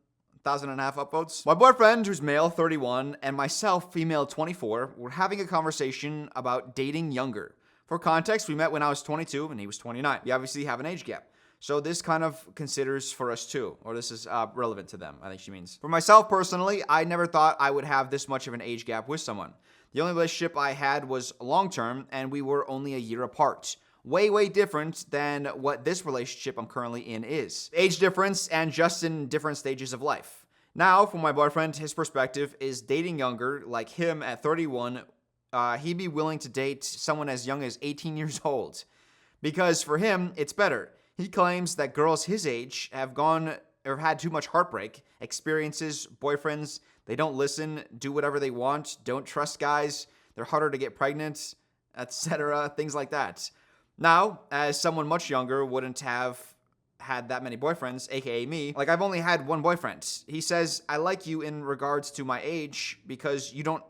Speaker 1: and a half upvotes? My boyfriend, who's male, 31, and myself, female, 24, were having a conversation about dating younger. For context, we met when I was 22 and he was 29. We obviously have an age gap. So this kind of considers for us too, or this is relevant to them, I think she means. For myself personally, I never thought I would have this much of an age gap with someone. The only relationship I had was long-term, and we were only a year apart. Way, way different than what this relationship I'm currently in is. Age difference and just in different stages of life. Now, from my boyfriend, his perspective is dating younger, like him at 31, he'd be willing to date someone as young as 18 years old. Because for him, it's better. He claims that girls his age have gone or had too much heartbreak, experiences, boyfriends. They don't listen, do whatever they want, don't trust guys, they're harder to get pregnant, etc., things like that. Now, as someone much younger wouldn't have had that many boyfriends, aka me, like I've only had one boyfriend. He says, I like you in regards to my age because you don't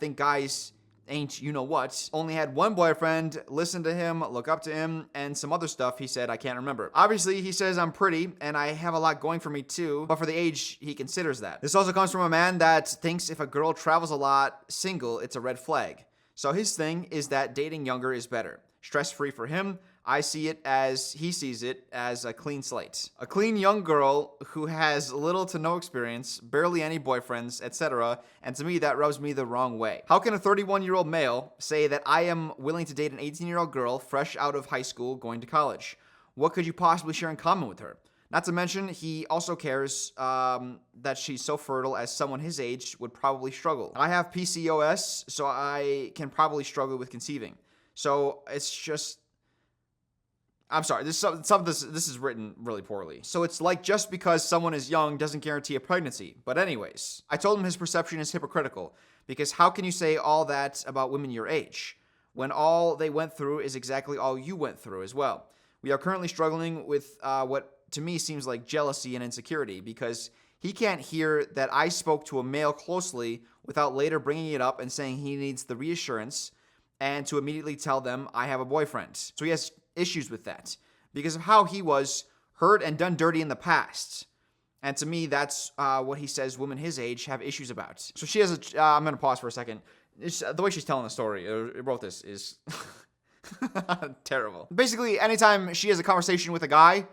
Speaker 1: think guys ain't you know what. Only had one boyfriend, listened to him, look up to him, and some other stuff he said I can't remember. Obviously, he says I'm pretty, and I have a lot going for me too, but for the age, he considers that. This also comes from a man that thinks if a girl travels a lot single, it's a red flag. So his thing is that dating younger is better. Stress-free for him. I see it as he sees it as a clean slate. A clean young girl who has little to no experience, barely any boyfriends, etc. And to me, that rubs me the wrong way. How can a 31-year-old male say that I am willing to date an 18-year-old girl fresh out of high school going to college? What could you possibly share in common with her? Not to mention, he also cares that she's so fertile as someone his age would probably struggle. I have PCOS, so I can probably struggle with conceiving. So it's just... I'm sorry, some of this is written really poorly. So it's like just because someone is young doesn't guarantee a pregnancy. But anyways, I told him his perception is hypocritical because how can you say all that about women your age when all they went through is exactly all you went through as well? We are currently struggling with what to me seems like jealousy and insecurity because he can't hear that I spoke to a male closely without later bringing it up and saying he needs the reassurance and to immediately tell them I have a boyfriend. So he has issues with that because of how he was hurt and done dirty in the past. And to me, that's what he says women his age have issues about. So she has I'm going to pause for a second. The way she's telling the story, wrote this is terrible. Basically, anytime she has a conversation with a guy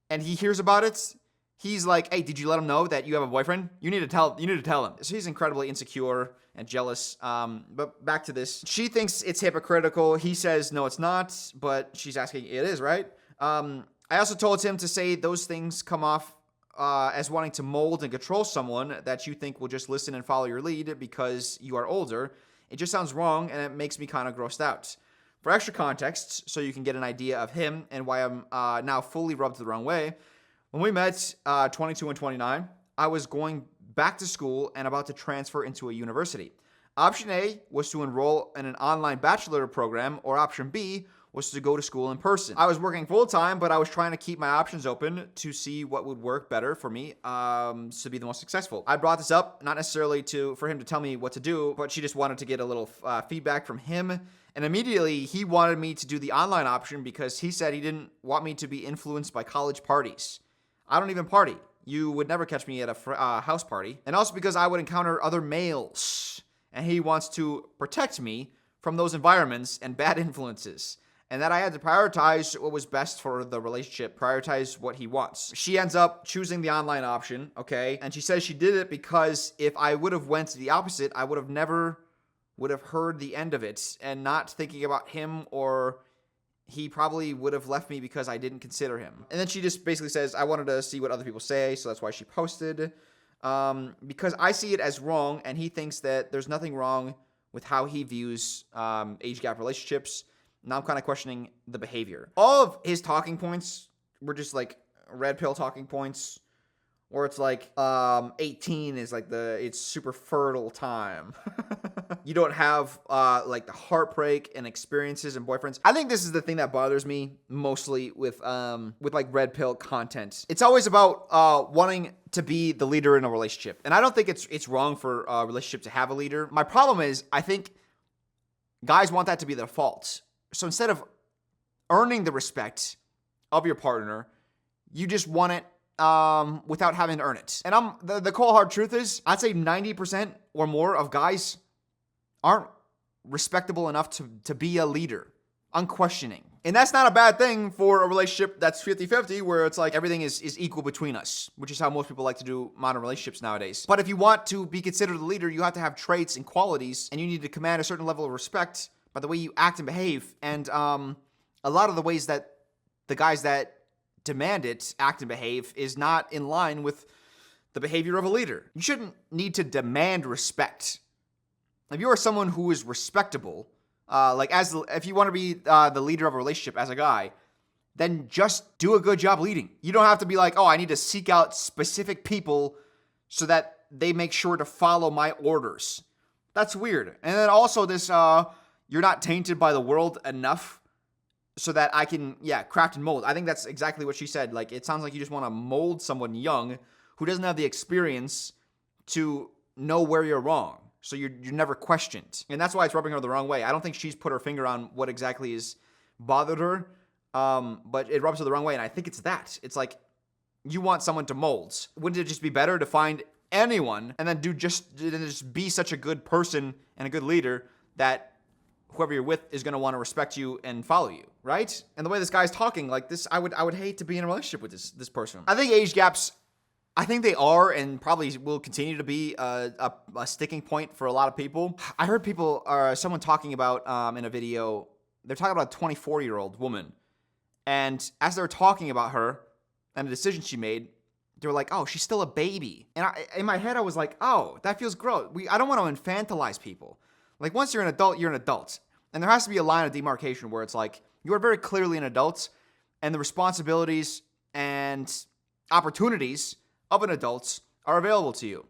Speaker 1: and he hears about it, he's like, hey, did you let him know that you have a boyfriend? You need to tell him. So he's incredibly insecure and jealous. But back to this. She thinks it's hypocritical. He says, no, it's not. But she's asking, it is, right? I also told him to say those things come off as wanting to mold and control someone that you think will just listen and follow your lead because you are older. It just sounds wrong, and it makes me kind of grossed out. For extra context, so you can get an idea of him and why I'm now fully rubbed the wrong way, when we met 22 and 29, I was going back to school and about to transfer into a university. Option A was to enroll in an online bachelor program, or option B was to go to school in person. I was working full-time, but I was trying to keep my options open to see what would work better for me to be the most successful. I brought this up, not necessarily for him to tell me what to do, but she just wanted to get a little feedback from him. And immediately, he wanted me to do the online option because he said he didn't want me to be influenced by college parties. I don't even party. You would never catch me at a house party. And also because I would encounter other males. And he wants to protect me from those environments and bad influences. And that I had to prioritize what was best for the relationship, prioritize what he wants. She ends up choosing the online option, okay? And she says she did it because if I would have went to the opposite, I would have heard the end of it and not thinking about him, or he probably would have left me because I didn't consider him. And then she just basically says, I wanted to see what other people say, so that's why she posted. Because I see it as wrong, and he thinks that there's nothing wrong with how he views age gap relationships. Now I'm kind of questioning the behavior. All of his talking points were just like red pill talking points, where it's like 18 is like it's super fertile time. You don't have like the heartbreak and experiences and boyfriends. I think this is the thing that bothers me mostly with like red pill content. It's always about wanting to be the leader in a relationship, and I don't think it's wrong for a relationship to have a leader. My problem is I think guys want that to be the default. So instead of earning the respect of your partner, you just want it without having to earn it. And the cold hard truth is, I'd say 90% or more of guys aren't respectable enough to be a leader, unquestioning. And that's not a bad thing for a relationship that's 50-50, where it's like everything is equal between us, which is how most people like to do modern relationships nowadays. But if you want to be considered a leader, you have to have traits and qualities, and you need to command a certain level of respect by the way you act and behave. And a lot of the ways that the guys that demand it act and behave is not in line with the behavior of a leader. You shouldn't need to demand respect. If you are someone who is respectable, if you want to be the leader of a relationship as a guy, then just do a good job leading. You don't have to be like, oh, I need to seek out specific people so that they make sure to follow my orders. That's weird. And then also this, you're not tainted by the world enough so that I can, craft and mold. I think that's exactly what she said. Like, it sounds like you just want to mold someone young who doesn't have the experience to know where you're wrong. So you're never questioned. And that's why it's rubbing her the wrong way. I don't think she's put her finger on what exactly is bothered her, but it rubs her the wrong way. And I think it's that. It's like, you want someone to mold. Wouldn't it just be better to find anyone and then just be such a good person and a good leader that whoever you're with is going to want to respect you and follow you, right? And the way this guy's talking like this, I would hate to be in a relationship with this person. I think age gaps, I think they are and probably will continue to be a sticking point for a lot of people. I heard someone talking about in a video, they're talking about a 24-year-old woman. And as they're talking about her and the decision she made, they were like, oh, she's still a baby. And in my head, I was like, oh, that feels gross. I don't want to infantilize people. Like, once you're an adult, you're an adult. And there has to be a line of demarcation where it's like, you are very clearly an adult, and the responsibilities and opportunities of an adult are available to you.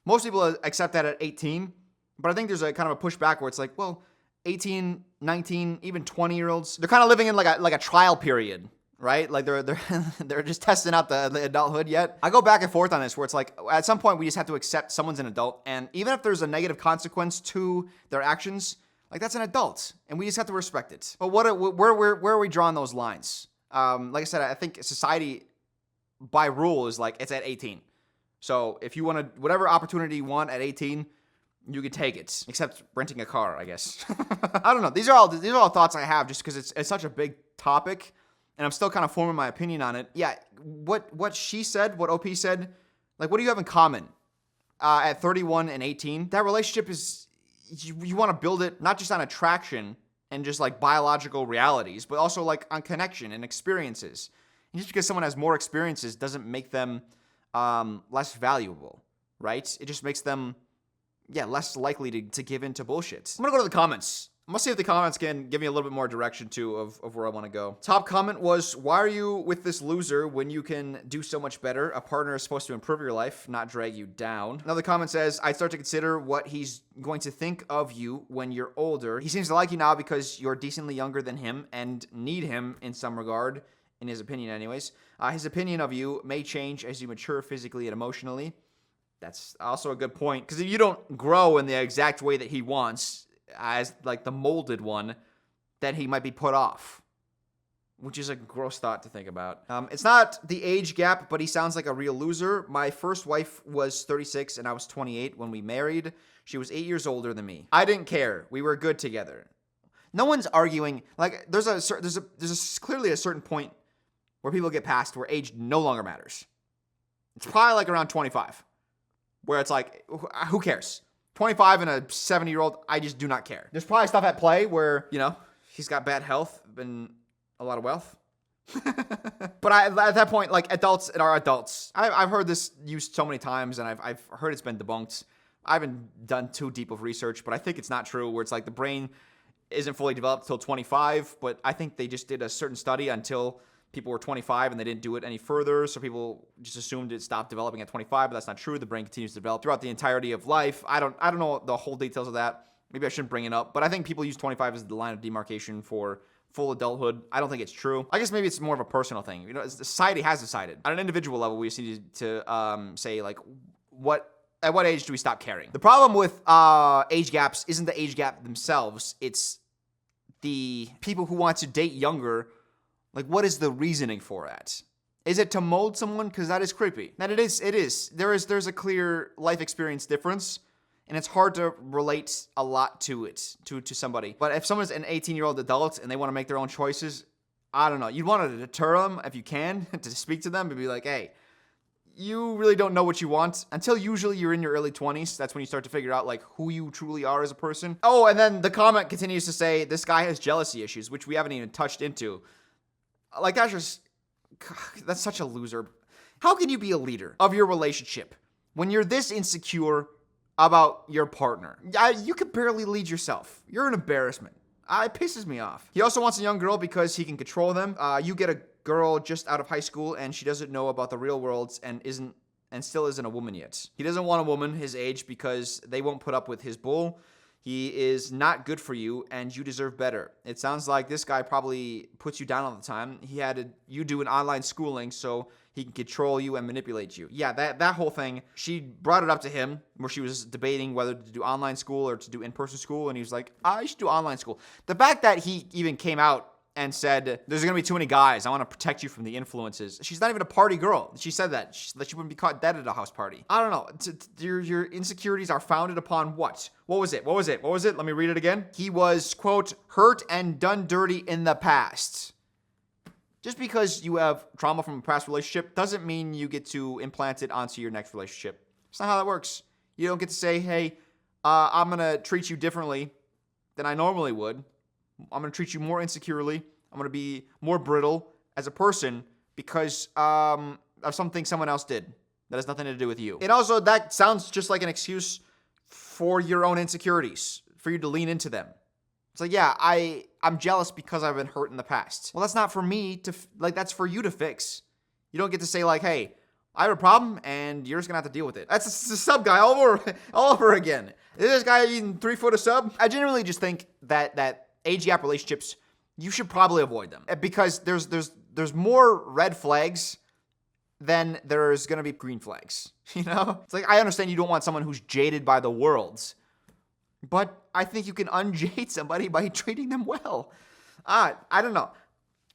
Speaker 1: Most people accept that at 18, but I think there's a kind of a pushback where it's like, well, 18, 19, even 20-year-olds, they're kind of living in like a trial period, right? Like they're they're just testing out the adulthood yet. I go back and forth on this where it's like at some point we just have to accept someone's an adult, and even if there's a negative consequence to their actions, like that's an adult, and we just have to respect it. But where are we drawing those lines? Like I said, I think society by rule is like it's at 18. So if you want to, whatever opportunity you want at 18, you can take it, except renting a car, I guess. I don't know. These are all thoughts I have just because it's such a big topic, and I'm still kind of forming my opinion on it. Yeah, what she said, what OP said, like what do you have in common at 31 and 18? That relationship is, you want to build it not just on attraction and just like biological realities, but also like on connection and experiences. And just because someone has more experiences doesn't make them less valuable, right? It just makes them less likely to give in to bullshit. I'm gonna go to the comments. I'm gonna see if the comments can give me a little bit more direction too of where I want to go. Top comment was, why are you with this loser when you can do so much better? A partner is supposed to improve your life, not drag you down. Another comment says, I start to consider what he's going to think of you when you're older. He seems to like you now because you're decently younger than him and need him in some regard, in his opinion anyways. His opinion of you may change as you mature physically and emotionally. That's also a good point, because if you don't grow in the exact way that he wants, as like the molded one, then he might be put off, which is a gross thought to think about. It's not the age gap, but he sounds like a real loser. My first wife was 36 and I was 28 when we married. She was 8 years older than me. I didn't care. We were good together. No one's arguing. Like there's clearly a certain point where people get past where age no longer matters. It's probably like around 25. Where it's like, who cares? 25 and a 70-year-old, I just do not care. There's probably stuff at play where, he's got bad health and a lot of wealth. But at that point, like adults are adults. I've heard this used so many times, and I've heard it's been debunked. I haven't done too deep of research, but I think it's not true, where it's like the brain isn't fully developed till 25, but I think they just did a certain study until people were 25 and they didn't do it any further, so people just assumed it stopped developing at 25, but that's not true. The brain continues to develop throughout the entirety of life. I don't know the whole details of that. Maybe I shouldn't bring it up, but I think people use 25 as the line of demarcation for full adulthood. I don't think it's true. I guess maybe it's more of a personal thing. Society has decided. At an individual level, we just need to say, like, at what age do we stop caring? The problem with age gaps isn't the age gap themselves. It's the people who want to date younger. Like, what is the reasoning for that? Is it to mold someone? Because that is creepy. And it is. There's a clear life experience difference, and it's hard to relate a lot to it, to somebody. But if someone's an 18-year-old adult and they want to make their own choices, I don't know. You'd want to deter them if you can, to speak to them and be like, hey, you really don't know what you want until usually you're in your early 20s. That's when you start to figure out like who you truly are as a person. Oh, and then the comment continues to say, this guy has jealousy issues, which we haven't even touched into. Like, that's such a loser. How can you be a leader of your relationship when you're this insecure about your partner? You can barely lead yourself. You're an embarrassment. It pisses me off. He also wants a young girl because he can control them. You get a girl just out of high school and she doesn't know about the real world and still isn't a woman yet. He doesn't want a woman his age because they won't put up with his bull. He is not good for you, and you deserve better. It sounds like this guy probably puts you down all the time. He had you do an online schooling so he can control you and manipulate you. Yeah, that whole thing, she brought it up to him where she was debating whether to do online school or to do in-person school, and he was like, I should do online school. The fact that he even came out and said, there's going to be too many guys. I want to protect you from the influences. She's not even a party girl. She said that. She wouldn't be caught dead at a house party. I don't know. Your insecurities are founded upon what? What was it? Let me read it again. He was, quote, hurt and done dirty in the past. Just because you have trauma from a past relationship doesn't mean you get to implant it onto your next relationship. It's not how that works. You don't get to say, hey, I'm going to treat you differently than I normally would. I'm going to treat you more insecurely. I'm going to be more brittle as a person because of something someone else did that has nothing to do with you. And also, that sounds just like an excuse for your own insecurities, for you to lean into them. It's like, yeah, I'm jealous because I've been hurt in the past. Well, that's not for me to, that's for you to fix. You don't get to say like, hey, I have a problem and you're just gonna have to deal with it. That's a sub guy all over again. Is this guy eating 3 foot of sub? I genuinely just think that age gap relationships, you should probably avoid them because there's more red flags than there's gonna be green flags. You know, it's like I understand you don't want someone who's jaded by the world, but I think you can unjade somebody by treating them well. I don't know.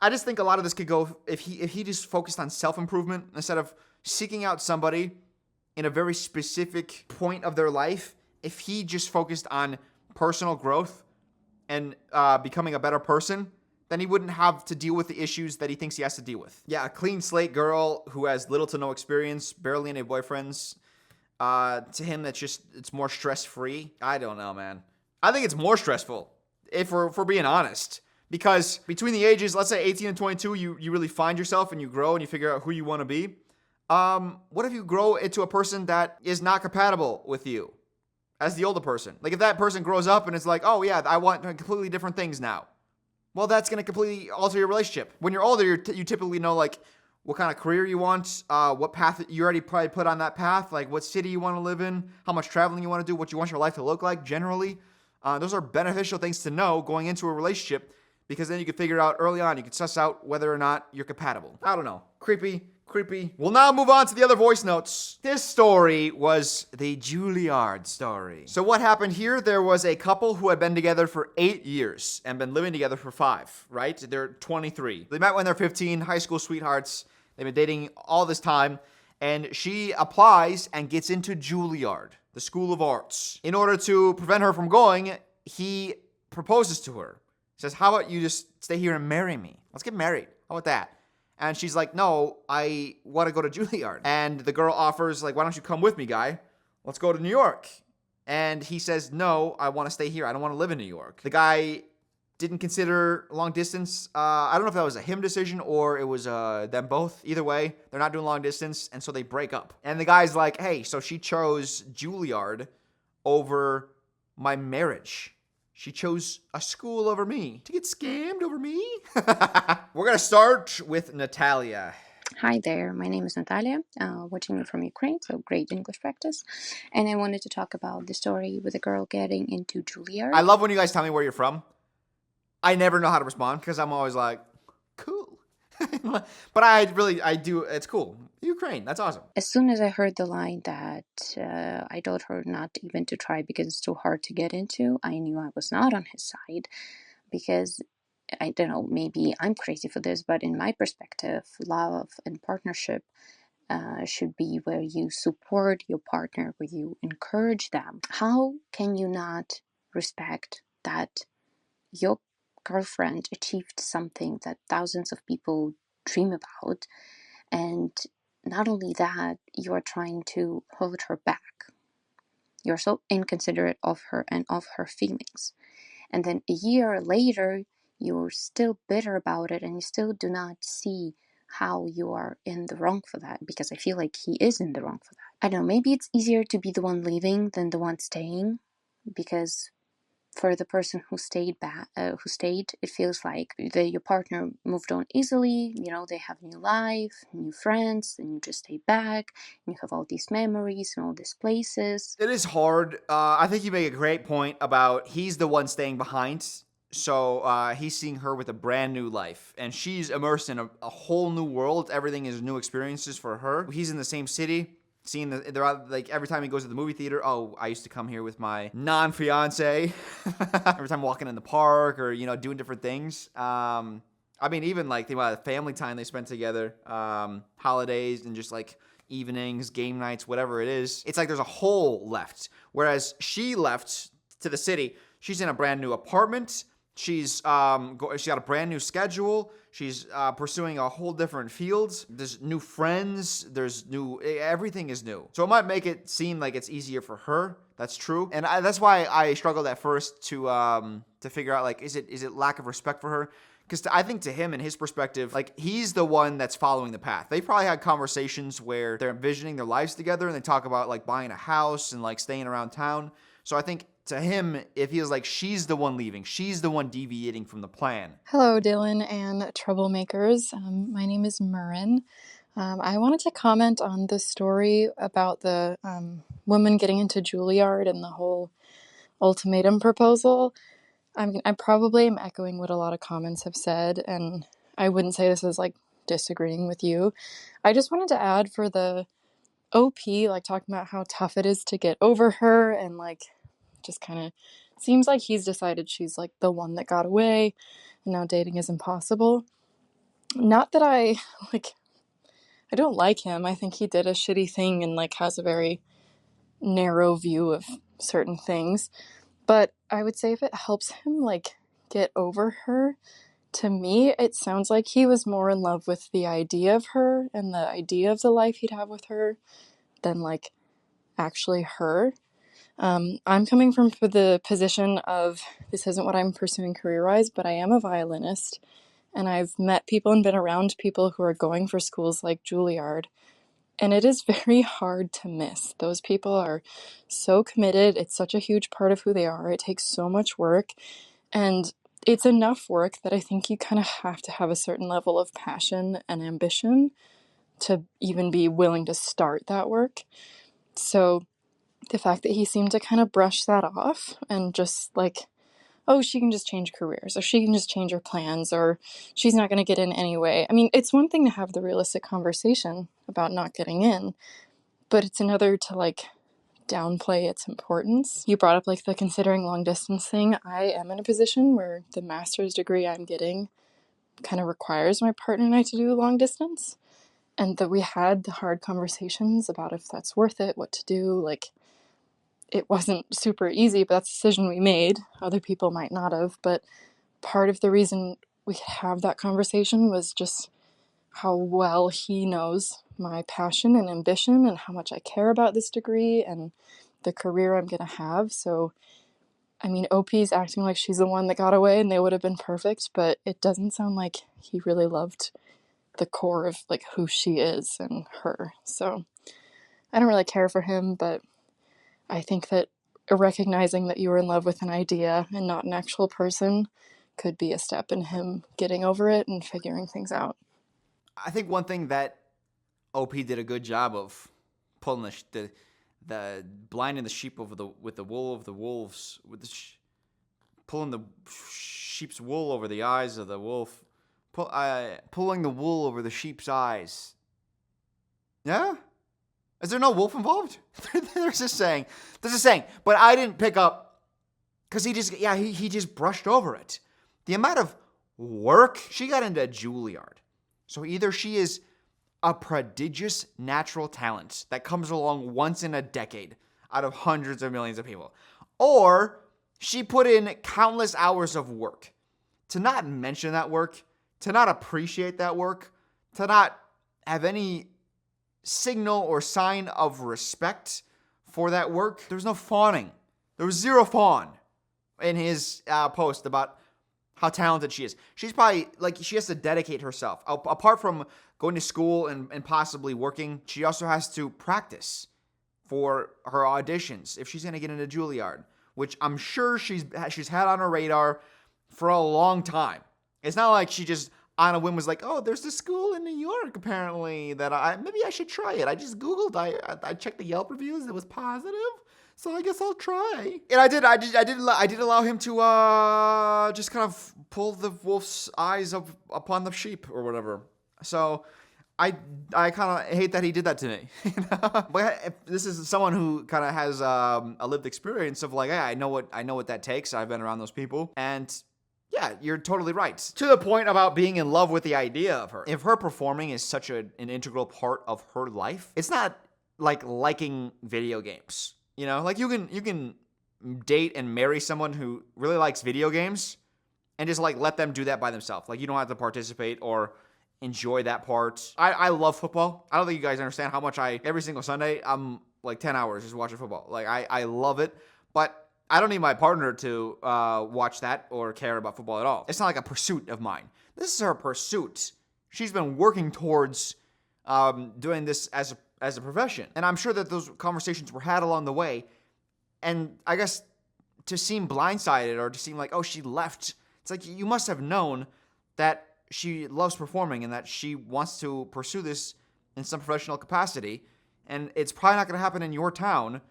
Speaker 1: I just think a lot of this could go if he just focused on self-improvement instead of seeking out somebody in a very specific point of their life. If he just focused on personal growth and becoming a better person, then he wouldn't have to deal with the issues that he thinks he has to deal with. Yeah, a clean slate girl who has little to no experience, barely any boyfriends. To him, it's more stress-free. I don't know, man. I think it's more stressful, if we're being honest. Because between the ages, let's say 18 and 22, you really find yourself and you grow and you figure out who you want to be. What if you grow into a person that is not compatible with you as the older person? Like if that person grows up and it's like, oh yeah, I want completely different things now. Well, that's going to completely alter your relationship. When you're older, you typically know like what kind of career you want, what path you already probably put on that path, like what city you want to live in, how much traveling you want to do, what you want your life to look like generally. Those are beneficial things to know going into a relationship because then you can figure out early on, you can suss out whether or not you're compatible. I don't know. Creepy. We'll now move on to the other voice notes. This story was the Juilliard story. So what happened here, there was a couple who had been together for 8 years and been living together for 5, right? They're 23. They met when they're 15, high school sweethearts. They've been dating all this time. And she applies and gets into Juilliard, the School of Arts. In order to prevent her from going, he proposes to her. He says, how about you just stay here and marry me? Let's get married. How about that? And she's like, no, I want to go to Juilliard. And the girl offers, like, why don't you come with me, guy? Let's go to New York. And he says, no, I want to stay here. I don't want to live in New York. The guy didn't consider long distance. I don't know if that was a him decision or it was them both. Either way, they're not doing long distance, and so they break up. And the guy's like, hey, so she chose Juilliard over my marriage. She chose a school over me. To get scammed over me? We're going to start with Natalia.
Speaker 4: Hi there, my name is Natalia, watching you from Ukraine, so great English practice. And I wanted to talk about the story with a girl getting into Juilliard.
Speaker 1: I love when you guys tell me where you're from. I never know how to respond because I'm always like, cool. But I do, it's cool. Ukraine, that's awesome.
Speaker 4: As soon as I heard the line that I told her not even to try because it's too hard to get into, I knew I was not on his side because, I don't know, maybe I'm crazy for this, but in my perspective, love and partnership should be where you support your partner, where you encourage them. How can you not respect that your girlfriend achieved something that thousands of people dream about, and not only that, you are trying to hold her back? You're so inconsiderate of her and of her feelings. And then a year later, you're still bitter about it and you still do not see how you are in the wrong for that, because I feel like he is in the wrong for that. I don't know, maybe it's easier to be the one leaving than the one staying, because for the person who stayed, it feels like your partner moved on easily. You know, they have new life, new friends, and you just stay back, and you have all these memories and all these places.
Speaker 1: It is hard. I think you make a great point about he's the one staying behind. So he's seeing her with a brand new life, and she's immersed in a whole new world. Everything is new experiences for her. He's in the same city. Seeing they're out, like every time he goes to the movie theater, oh, I used to come here with my non-fiance. Every time walking in the park or, doing different things. I mean, even like think about the family time they spent together, holidays and just like evenings, game nights, whatever it is. It's like there's a hole left. Whereas she left to the city. She's in a brand new apartment. She's got a brand new schedule. She's pursuing a whole different fields. There's new friends. Everything is new. So it might make it seem like it's easier for her. That's true. And that's why I struggled at first to figure out, like, is it lack of respect for her? Because I think to him and his perspective, like, he's the one that's following the path. They probably had conversations where they're envisioning their lives together and they talk about like buying a house and like staying around town. So I think to him, it feels like she's the one leaving. She's the one deviating from the plan.
Speaker 5: Hello, Dylan and troublemakers. My name is Marin. I wanted to comment on the story about the woman getting into Juilliard and the whole ultimatum proposal. I probably am echoing what a lot of comments have said, and I wouldn't say this is like disagreeing with you. I just wanted to add for the OP, like talking about how tough it is to get over her, and like just kind of seems like he's decided she's like the one that got away, and now dating is impossible. Not that I don't like him. I think he did a shitty thing and like has a very narrow view of certain things. But I would say if it helps him like get over her, to me it sounds like he was more in love with the idea of her and the idea of the life he'd have with her than like actually her. I'm coming from the position of this isn't what I'm pursuing career-wise, but I am a violinist, and I've met people and been around people who are going for schools like Juilliard, and it is very hard to miss. Those people are so committed. It's such a huge part of who they are. It takes so much work, and it's enough work that I think you kind of have to have a certain level of passion and ambition to even be willing to start that work. So the fact that he seemed to kind of brush that off and just like, oh, she can just change careers, or she can just change her plans, or she's not going to get in anyway. I mean, it's one thing to have the realistic conversation about not getting in, but it's another to like downplay its importance. You brought up like the considering long distance thing. I am in a position where the master's degree I'm getting kind of requires my partner and I to do long distance, and that we had the hard conversations about if that's worth it, what to do. Like, it wasn't super easy, but that's a decision we made. Other people might not have, but part of the reason we could have that conversation was just how well he knows my passion and ambition and how much I care about this degree and the career I'm going to have. So, I mean, OP's acting like she's the one that got away and they would have been perfect, but it doesn't sound like he really loved the core of like who she is and her. So, I don't really care for him, but I think that recognizing that you were in love with an idea and not an actual person could be a step in him getting over it and figuring things out.
Speaker 1: I think one thing that OP did a good job of pulling the blinding the sheep over with the wool of the wolves, with the pulling the sheep's wool over the eyes of the wolf, pulling the wool over the sheep's eyes. Yeah. Is there no wolf involved? There's a saying. But I didn't pick up because he just brushed over it. The amount of work she got into Juilliard. So either she is a prodigious natural talent that comes along once in a decade out of hundreds of millions of people, or she put in countless hours of work. To not mention that work, to not appreciate that work, to not have any signal or sign of respect for that work. There was no fawning. There was zero fawn in his post about how talented she is. She's probably, like, she has to dedicate herself. Apart from going to school and possibly working, she also has to practice for her auditions if she's going to get into Juilliard, which I'm sure she's had on her radar for a long time. It's not like she just on a whim was like, oh, there's this school in New York apparently that maybe I should try it. I just Googled, I checked the Yelp reviews, it was positive, so I guess I'll try. And I did allow him to just kind of pull the wolf's eyes up upon the sheep or whatever. So I kind of hate that he did that to me. But if this is someone who kind of has a lived experience of like, I know what that takes. I've been around those people, and yeah, you're totally right. To the point about being in love with the idea of her. If her performing is such an integral part of her life, it's not like liking video games. You know, like you can date and marry someone who really likes video games and just like let them do that by themselves. Like you don't have to participate or enjoy that part. I love football. I don't think you guys understand how much every single Sunday, I'm like 10 hours just watching football. Like I love it, but I don't need my partner to watch that or care about football at all. It's not like a pursuit of mine. This is her pursuit. She's been working towards doing this as a profession. And I'm sure that those conversations were had along the way. And I guess to seem blindsided or to seem like, oh, she left. It's like you must have known that she loves performing and that she wants to pursue this in some professional capacity. And it's probably not going to happen in your town,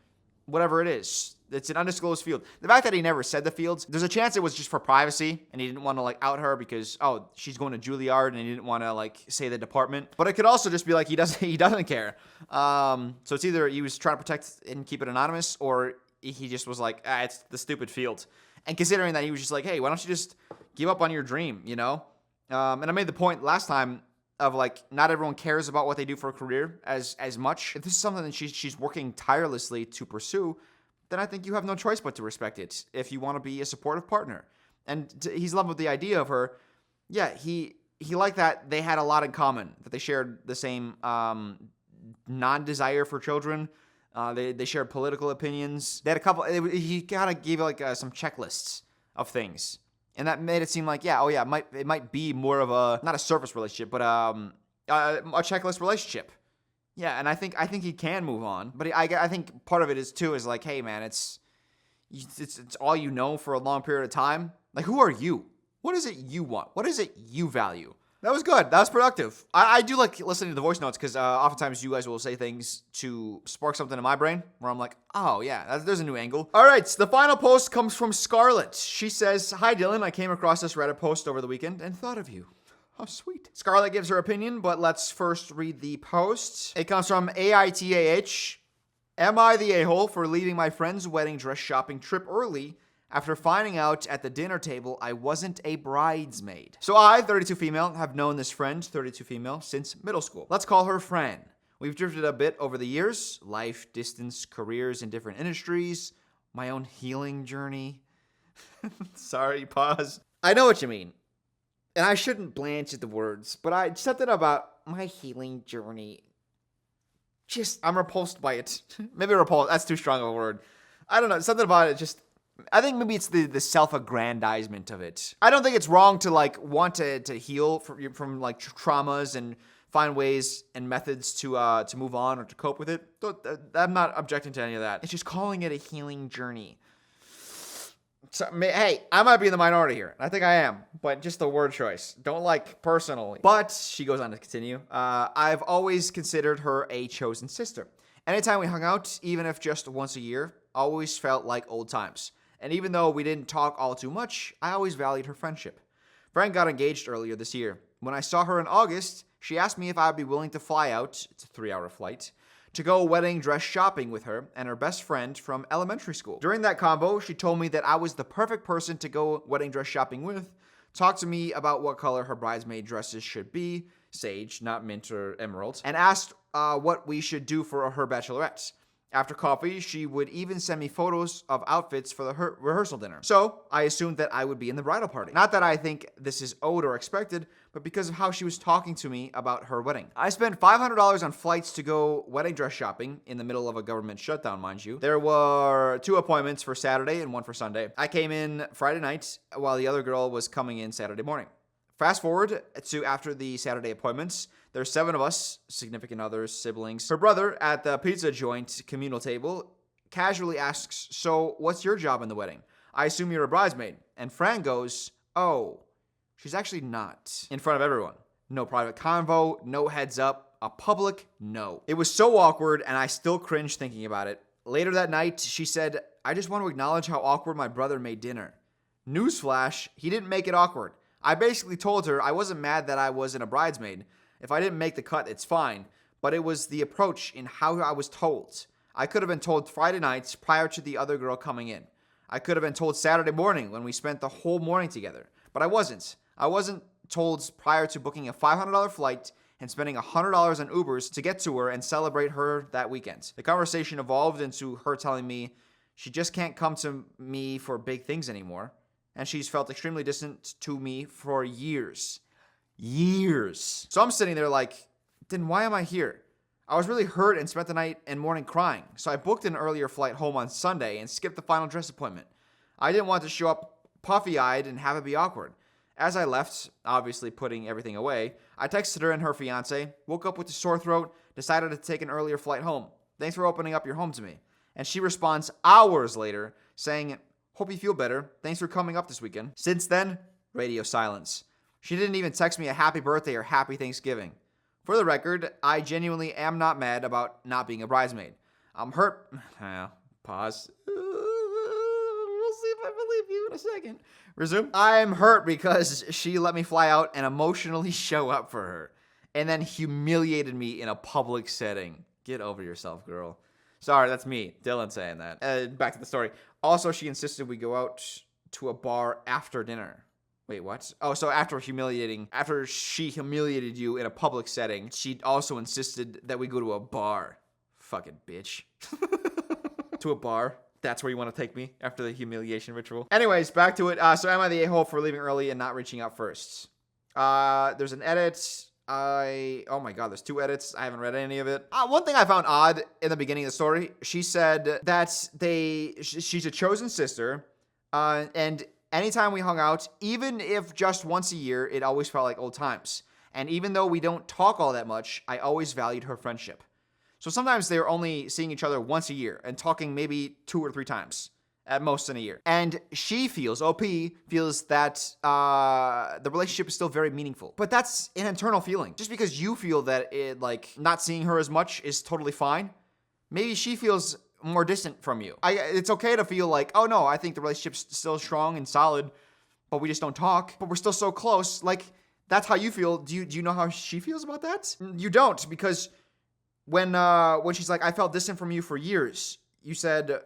Speaker 1: whatever it is. It's an undisclosed field. The fact that he never said the fields, there's a chance it was just for privacy and he didn't want to like out her because, oh, she's going to Juilliard and he didn't want to like say the department. But it could also just be like he doesn't care. So it's either he was trying to protect and keep it anonymous, or he just was like, it's the stupid field. And considering that he was just like, hey, why don't you just give up on your dream, you know? And I made the point last time of like, not everyone cares about what they do for a career as much. If this is something that she's working tirelessly to pursue, then I think you have no choice but to respect it if you want to be a supportive partner. And he's in love with the idea of her. Yeah, he liked that they had a lot in common, that they shared the same non-desire for children. They shared political opinions. They had a couple. He kind of gave like some checklists of things, and that made it seem like, it might be more of a, not a surface relationship, but a checklist relationship. Yeah, and I think he can move on, but I think part of it is like, hey man, it's all you know for a long period of time. Like, who are you? What is it you want? What is it you value? That was good. That was productive. I do like listening to the voice notes because oftentimes you guys will say things to spark something in my brain where I'm like, oh yeah, there's a new angle. All right, so the final post comes from Scarlett. She says, hi Dylan, I came across this Reddit post over the weekend and thought of you. Oh, sweet. Scarlett gives her opinion, but let's first read the post. It comes from AITAH. Am I the a-hole for leaving my friend's wedding dress shopping trip early after finding out at the dinner table I wasn't a bridesmaid? So I, 32 female, have known this friend, 32 female, since middle school. Let's call her Fran. We've drifted a bit over the years. Life, distance, careers in different industries. My own healing journey. Sorry, pause. I know what you mean. And I shouldn't blanch at the words, but something about my healing journey. I'm repulsed by it. Maybe repulsed, that's too strong of a word. I don't know, something about it I think maybe it's the self-aggrandizement of it. I don't think it's wrong to like want to heal from like traumas and find ways and methods to move on or to cope with it. I'm not objecting to any of that. It's just calling it a healing journey. So, hey, I might be in the minority here. I think I am, but just the word choice. Don't like personally. But she goes on to continue. I've always considered her a chosen sister. Anytime we hung out, even if just once a year, always felt like old times. And even though we didn't talk all too much, I always valued her friendship. Frank got engaged earlier this year. When I saw her in August, she asked me if I would be willing to fly out, it's a 3-hour flight, to go wedding dress shopping with her and her best friend from elementary school. During that convo, she told me that I was the perfect person to go wedding dress shopping with, talked to me about what color her bridesmaid dresses should be, sage, not mint or emerald, and asked what we should do for her bachelorette. After coffee, she would even send me photos of outfits for the rehearsal dinner. So I assumed that I would be in the bridal party. Not that I think this is owed or expected, but because of how she was talking to me about her wedding. I spent $500 on flights to go wedding dress shopping in the middle of a government shutdown, mind you. There were 2 appointments for Saturday and 1 for Sunday. I came in Friday night while the other girl was coming in Saturday morning. Fast forward to after the Saturday appointments. There's 7 of us, significant others, siblings. Her brother at the pizza joint communal table casually asks, so what's your job in the wedding? I assume you're a bridesmaid. And Fran goes, oh, she's actually not. In front of everyone. No private convo, no heads up, a public no. It was so awkward and I still cringe thinking about it. Later that night, she said, I just want to acknowledge how awkward my brother made dinner. Newsflash, he didn't make it awkward. I basically told her I wasn't mad that I wasn't a bridesmaid. If I didn't make the cut, it's fine. But it was the approach in how I was told. I could have been told Friday nights prior to the other girl coming in. I could have been told Saturday morning when we spent the whole morning together. But I wasn't. I wasn't told prior to booking a $500 flight and spending $100 on Ubers to get to her and celebrate her that weekend. The conversation evolved into her telling me she just can't come to me for big things anymore. And she's felt extremely distant to me for years. Years. So I'm sitting there like, then why am I here? I was really hurt and spent the night and morning crying. So I booked an earlier flight home on Sunday and skipped the final dress appointment. I didn't want to show up puffy-eyed and have it be awkward. As I left, obviously putting everything away, I texted her and her fiance, woke up with a sore throat, decided to take an earlier flight home. Thanks for opening up your home to me. And she responds hours later saying, Hope you feel better. Thanks for coming up this weekend. Since then, radio silence. She didn't even text me a happy birthday or happy Thanksgiving. For the record, I genuinely am not mad about not being a bridesmaid. I'm hurt. Pause. We'll see if I believe you in a second. Resume. I'm hurt because she let me fly out and emotionally show up for her, and then humiliated me in a public setting. Get over yourself, girl. Sorry, that's me, Dylan, saying that. Back to the story. Also, she insisted we go out to a bar after dinner. Wait, what? Oh, so after she humiliated you in a public setting, she also insisted that we go to a bar. Fucking bitch. To a bar. That's where you want to take me after the humiliation ritual. Anyways, back to it. So am I the a-hole for leaving early and not reaching out first? There's an edit. Oh my god, there's 2 edits. I haven't read any of it. One thing I found odd in the beginning of the story, she said that she's a chosen sister, and anytime we hung out, even if just once a year, it always felt like old times. And even though we don't talk all that much, I always valued her friendship. So sometimes they're only seeing each other once a year and talking maybe 2 or 3 times at most in a year. And she feels, OP feels that the relationship is still very meaningful. But that's an internal feeling. Just because you feel that it, like, not seeing her as much is totally fine, maybe she feels more distant from you. It's okay to feel like, oh no, I think the relationship's still strong and solid, but we just don't talk, but we're still so close. Like, that's how you feel. Do you know how she feels about that? You don't, because when she's like, I felt distant from you for years, you said,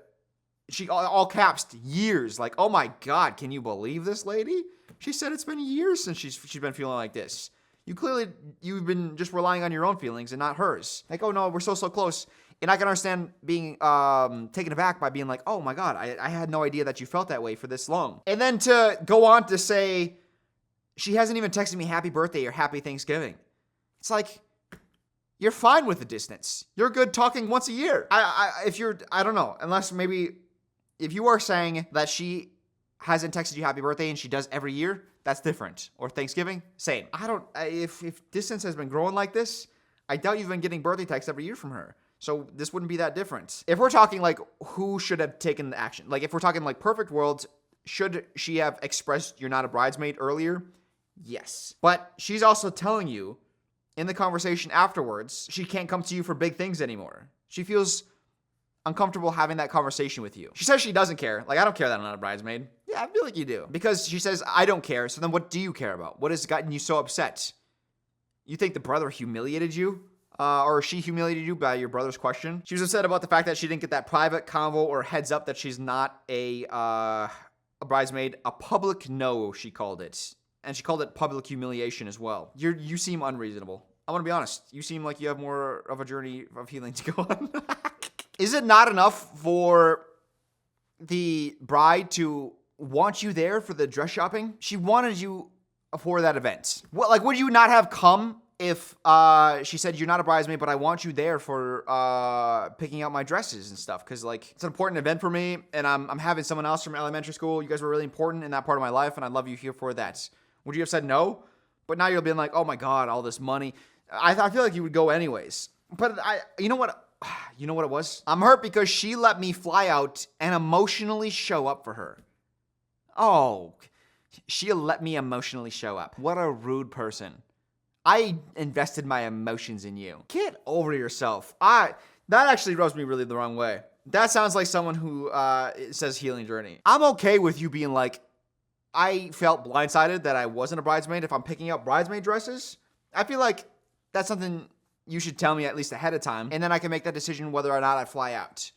Speaker 1: she all caps, years. Like, oh my god, can you believe this lady? She said it's been years since she's been feeling like this. You've been just relying on your own feelings and not hers. Like, oh no, we're so close. And I can understand being taken aback by being like, oh my god, I had no idea that you felt that way for this long. And then to go on to say, she hasn't even texted me happy birthday or happy Thanksgiving. It's like, you're fine with the distance. You're good talking once a year. I don't know, unless maybe if you are saying that she hasn't texted you happy birthday and she does every year, that's different. Or Thanksgiving, same. If distance has been growing like this, I doubt you've been getting birthday texts every year from her. So this wouldn't be that different. If we're talking like who should have taken the action, like if we're talking like perfect world, should she have expressed you're not a bridesmaid earlier? Yes. But she's also telling you in the conversation afterwards, she can't come to you for big things anymore. She feels uncomfortable having that conversation with you. She says she doesn't care. Like, I don't care that I'm not a bridesmaid. Yeah, I feel like you do. Because she says, I don't care. So then what do you care about? What has gotten you so upset? You think the brother humiliated you? Or she humiliated you by your brother's question? She was upset about the fact that she didn't get that private convo or heads up that she's not a bridesmaid. A public no, she called it. And she called it public humiliation as well. You seem unreasonable. I want to be honest. You seem like you have more of a journey of healing to go on. Is it not enough for the bride to want you there for the dress shopping? She wanted you for that event. What, like, would you not have come if she said, you're not a bridesmaid, but I want you there for picking out my dresses and stuff? Because, like, it's an important event for me, and I'm having someone else from elementary school. You guys were really important in that part of my life, and I love you here for that. Would you have said no? But now you're being like, oh my god, all this money. I feel like you would go anyways. But you know what? You know what it was? I'm hurt because she let me fly out and emotionally show up for her. Oh, she let me emotionally show up. What a rude person. I invested my emotions in you. Get over yourself. That actually rubs me really the wrong way. That sounds like someone who says healing journey. I'm okay with you being like, I felt blindsided that I wasn't a bridesmaid if I'm picking out bridesmaid dresses. I feel like that's something you should tell me at least ahead of time, and then I can make that decision whether or not I fly out.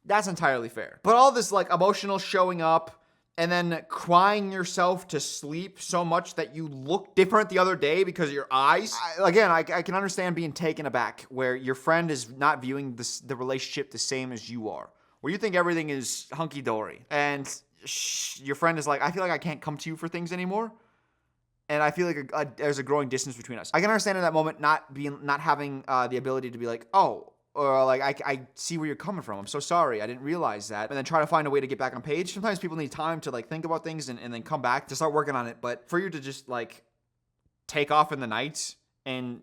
Speaker 1: That's entirely fair. But all this like emotional showing up and then crying yourself to sleep so much that you look different the other day because of your eyes. I can understand being taken aback where your friend is not viewing the relationship the same as you are, where you think everything is hunky-dory. And your friend is like, I feel like I can't come to you for things anymore. And I feel like there's a growing distance between us. I can understand in that moment not having the ability to be like, oh, or like, I see where you're coming from. I'm so sorry. I didn't realize that. And then try to find a way to get back on page. Sometimes people need time to like think about things and then come back to start working on it. But for you to just like take off in the night and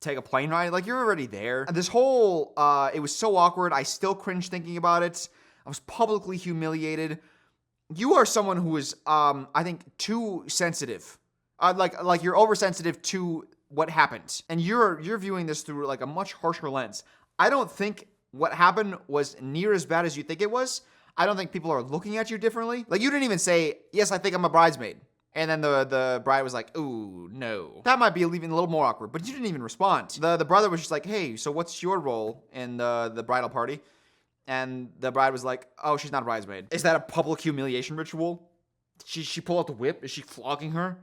Speaker 1: take a plane ride, like you're already there. This whole, it was so awkward. I still cringe thinking about it. I was publicly humiliated. you are someone who is, I think, too sensitive. Like you're oversensitive to what happened, and you're viewing this through like a much harsher lens. I don't think what happened was near as bad as you think it was. I don't think people are looking at you differently. Like, you didn't even say, yes, I think I'm a bridesmaid. And then the bride was like, ooh, no. That might be even a little more awkward, but you didn't even respond. The brother was just like, hey, so what's your role in the bridal party? And the bride was like, oh, she's not a bridesmaid. Is that a public humiliation ritual? She pull out the whip? Is she flogging her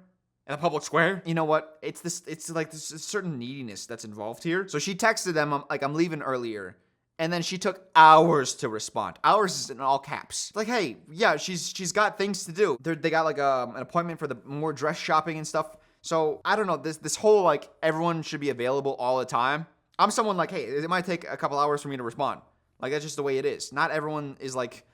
Speaker 1: in a public square? You know what? It's like this certain neediness that's involved here. So she texted them, I'm leaving earlier. And then she took hours to respond. Hours is in all caps. Like, hey, yeah, she's got things to do. They got like an appointment for the more dress shopping and stuff. So I don't know, this whole like everyone should be available all the time. I'm someone like, hey, it might take a couple hours for me to respond. Like, that's just the way it is. Not everyone is like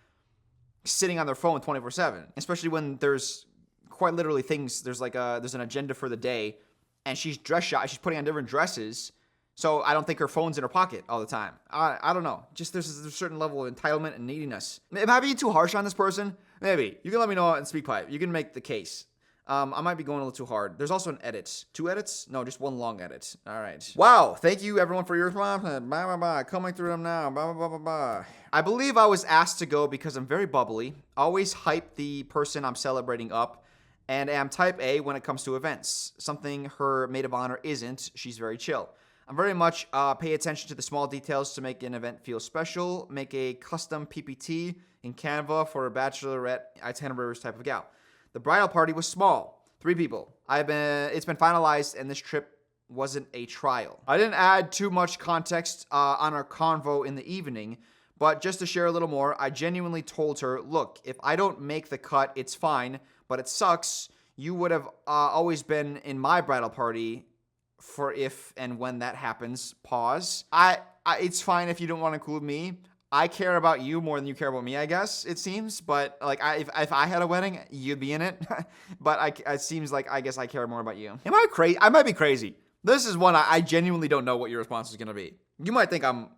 Speaker 1: sitting on their phone 24/7, especially when there's quite literally things. There's an agenda for the day, and she's she's putting on different dresses. So I don't think her phone's in her pocket all the time. I don't know. Just there's a certain level of entitlement and neediness. Am I being too harsh on this person? Maybe. You can let me know in SpeakPipe. You can make the case. I might be going a little too hard. There's also an edit. 2 edits? No, just 1 long edit. All right. Wow. Thank you, everyone, for your response. Bye, bye, bye. Coming through them now. Bye, bye, bye, bye, bye. I believe I was asked to go because I'm very bubbly, always hype the person I'm celebrating up, and am type A when it comes to events. Something her maid of honor isn't. She's very chill. I'm very much pay attention to the small details to make an event feel special. Make a custom PPT in Canva for a bachelorette itineraries type of gal. The bridal party was small, 3 people. It's been finalized, and this trip wasn't a trial. I didn't add too much context on our convo in the evening, but just to share a little more, I genuinely told her, look, if I don't make the cut, it's fine, but it sucks. You would have always been in my bridal party for if and when that happens. Pause. It's fine if you don't want to include me. I care about you more than you care about me, I guess, it seems. But like, if I had a wedding, you'd be in it. But it seems like I guess I care more about you. Am I crazy? I might be crazy. This is one I genuinely don't know what your response is going to be. You might think I'm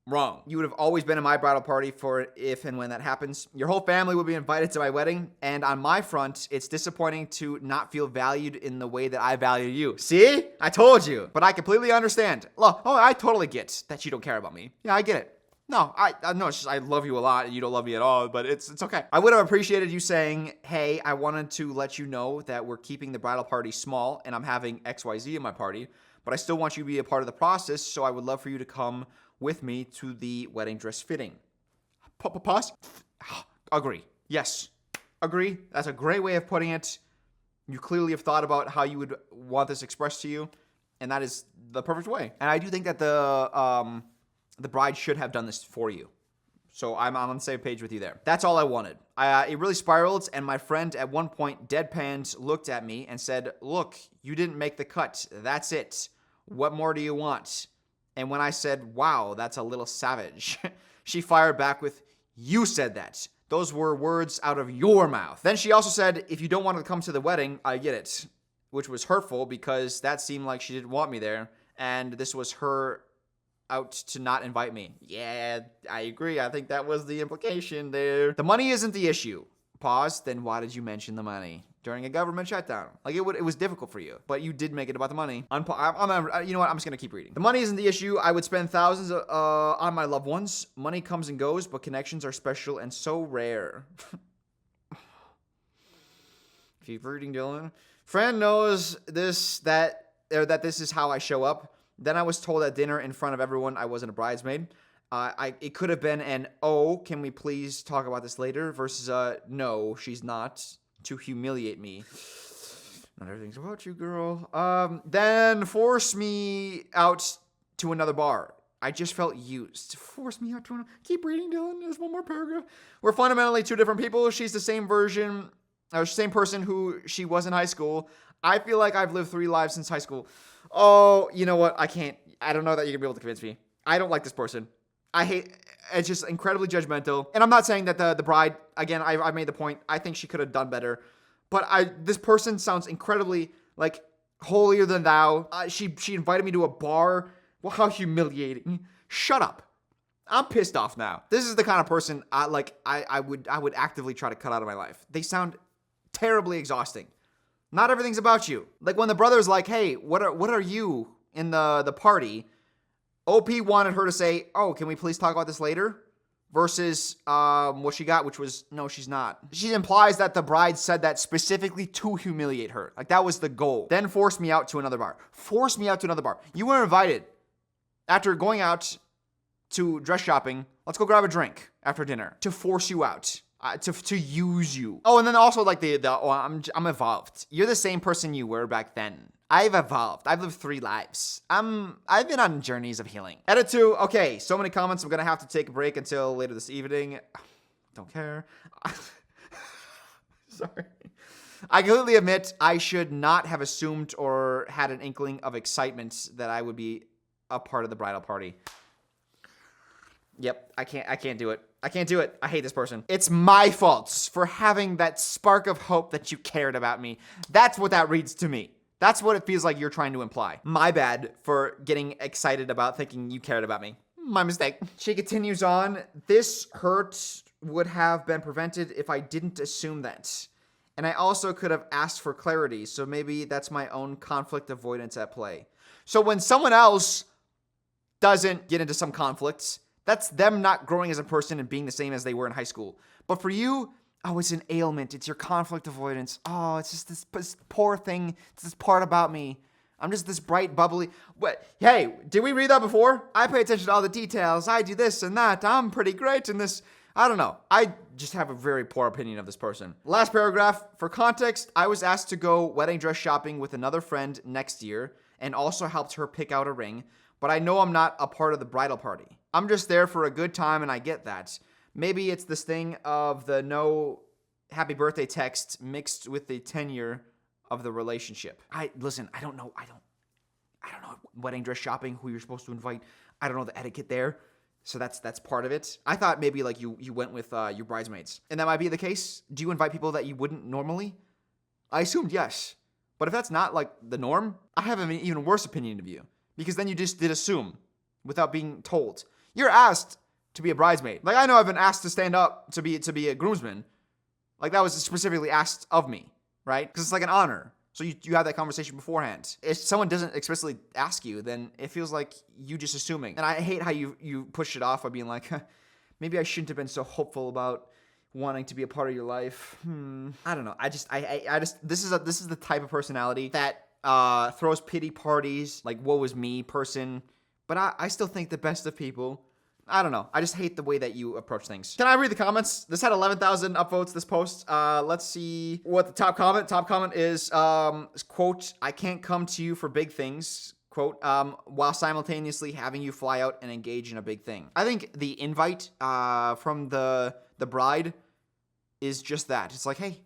Speaker 1: wrong. You would have always been in my bridal party for if and when that happens. Your whole family would be invited to my wedding. And on my front, it's disappointing to not feel valued in the way that I value you. See? I told you. But I completely understand. Look, I totally get that you don't care about me. Yeah, I get it. No, it's just I love you a lot and you don't love me at all, but it's okay. I would have appreciated you saying, hey, I wanted to let you know that we're keeping the bridal party small and I'm having XYZ in my party, but I still want you to be a part of the process, so I would love for you to come with me to the wedding dress fitting. Pause. Agree. Yes. Agree. That's a great way of putting it. You clearly have thought about how you would want this expressed to you, and that is the perfect way. And I do think that the bride should have done this for you. So I'm on the same page with you there. That's all I wanted. It really spiraled, and my friend at one point deadpanned looked at me and said, look, you didn't make the cut. That's it. What more do you want? And when I said, wow, that's a little savage, she fired back with, you said that. Those were words out of your mouth. Then she also said, if you don't want to come to the wedding, I get it. Which was hurtful because that seemed like she didn't want me there. And this was her out to not invite me. Yeah, I agree. I think that was the implication there. The money isn't the issue. Pause. Then why did you mention the money during a government shutdown? Like, it was difficult for you, but you did make it about the money. You know what? I'm just gonna keep reading. The money isn't the issue. I would spend thousands on my loved ones. Money comes and goes, but connections are special and so rare. Keep reading, Dylan. Friend knows that this is how I show up. Then I was told at dinner in front of everyone I wasn't a bridesmaid. It could have been an, oh, can we please talk about this later? Versus no, she's not, to humiliate me. Not everything's about you, girl. Then force me out to another bar. I just felt used. Force me out to another. Keep reading, Dylan. There's one more paragraph. We're fundamentally 2 different people. She's the same same person who she was in high school. I feel like I've lived 3 lives since high school. Oh, you know what? I don't know that you're going to be able to convince me. I don't like this person. It's just incredibly judgmental. And I'm not saying that the bride, again, I made the point. I think she could have done better. But this person sounds incredibly, like, holier than thou. She invited me to a bar. Well, how humiliating. Shut up. I'm pissed off now. This is the kind of person I would actively try to cut out of my life. They sound terribly exhausting. Not everything's about you. Like when the brother's like, hey, what are you in the party? OP wanted her to say, oh, can we please talk about this later? Versus what she got, which was, no, she's not. She implies that the bride said that specifically to humiliate her. Like that was the goal. Then forced me out to another bar. Forced me out to another bar. You were invited. After going out to dress shopping, let's go grab a drink after dinner. To force you out. To use you. Oh, and then also like I'm evolved. You're the same person you were back then. I've evolved. I've lived 3 lives. I've been on journeys of healing. Edit 2. Okay, so many comments. I'm gonna have to take a break until later this evening. Don't care. Sorry. I completely admit I should not have assumed or had an inkling of excitement that I would be a part of the bridal party. Yep, I can't do it. I can't do it. I hate this person. It's my fault for having that spark of hope that you cared about me. That's what that reads to me. That's what it feels like you're trying to imply. My bad for getting excited about thinking you cared about me. My mistake. She continues on. This hurt would have been prevented if I didn't assume that. And I also could have asked for clarity, so maybe that's my own conflict avoidance at play. So when someone else doesn't get into some conflicts, that's them not growing as a person and being the same as they were in high school. But for you, oh, it's an ailment. It's your conflict avoidance. Oh, it's just this poor thing. It's this part about me. I'm just this bright, bubbly. What? Hey, did we read that before? I pay attention to all the details. I do this and that. I'm pretty great in this. I don't know. I just have a very poor opinion of this person. Last paragraph. For context, I was asked to go wedding dress shopping with another friend next year and also helped her pick out a ring. But I know I'm not a part of the bridal party. I'm just there for a good time and I get that. Maybe it's this thing of the no happy birthday text mixed with the tenure of the relationship. I don't know wedding dress shopping, who you're supposed to invite. I don't know the etiquette there. So that's part of it. I thought maybe like you went with your bridesmaids. And that might be the case. Do you invite people that you wouldn't normally? I assumed yes. But if that's not like the norm, I have an even worse opinion of you. Because then you just did assume without being told. You're asked to be a bridesmaid. Like I know I've been asked to stand up to be a groomsman. Like that was specifically asked of me, right? Because it's like an honor. So you have that conversation beforehand. If someone doesn't explicitly ask you, then it feels like you just assuming. And I hate how you push it off by being like, maybe I shouldn't have been so hopeful about wanting to be a part of your life. I don't know. I just this is the type of personality that throws pity parties, like woe is me person. But I still think the best of people. I don't know. I just hate the way that you approach things. Can I read the comments? This had 11,000 upvotes, this post. Let's see what the top comment. Top comment is, quote, I can't come to you for big things, quote, while simultaneously having you fly out and engage in a big thing. I think the invite from the bride is just that. It's like, hey,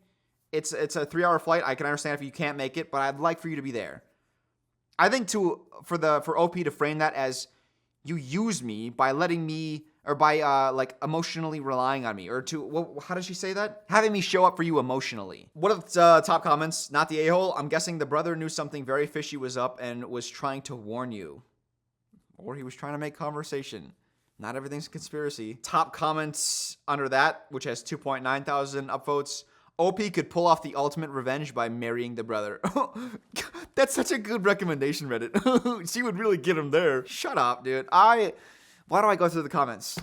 Speaker 1: it's a 3-hour flight. I can understand if you can't make it, but I'd like for you to be there. I think for OP to frame that as you use me by letting me, or by like emotionally relying on me, or how does she say that? Having me show up for you emotionally. What are the top comments? Not the a-hole. I'm guessing the brother knew something very fishy was up and was trying to warn you. Or he was trying to make conversation. Not everything's a conspiracy. Top comments under that, which has 2.9 thousand upvotes. OP could pull off the ultimate revenge by marrying the brother. That's such a good recommendation, Reddit. She would really get him there. Shut up, dude. Why do I go through the comments?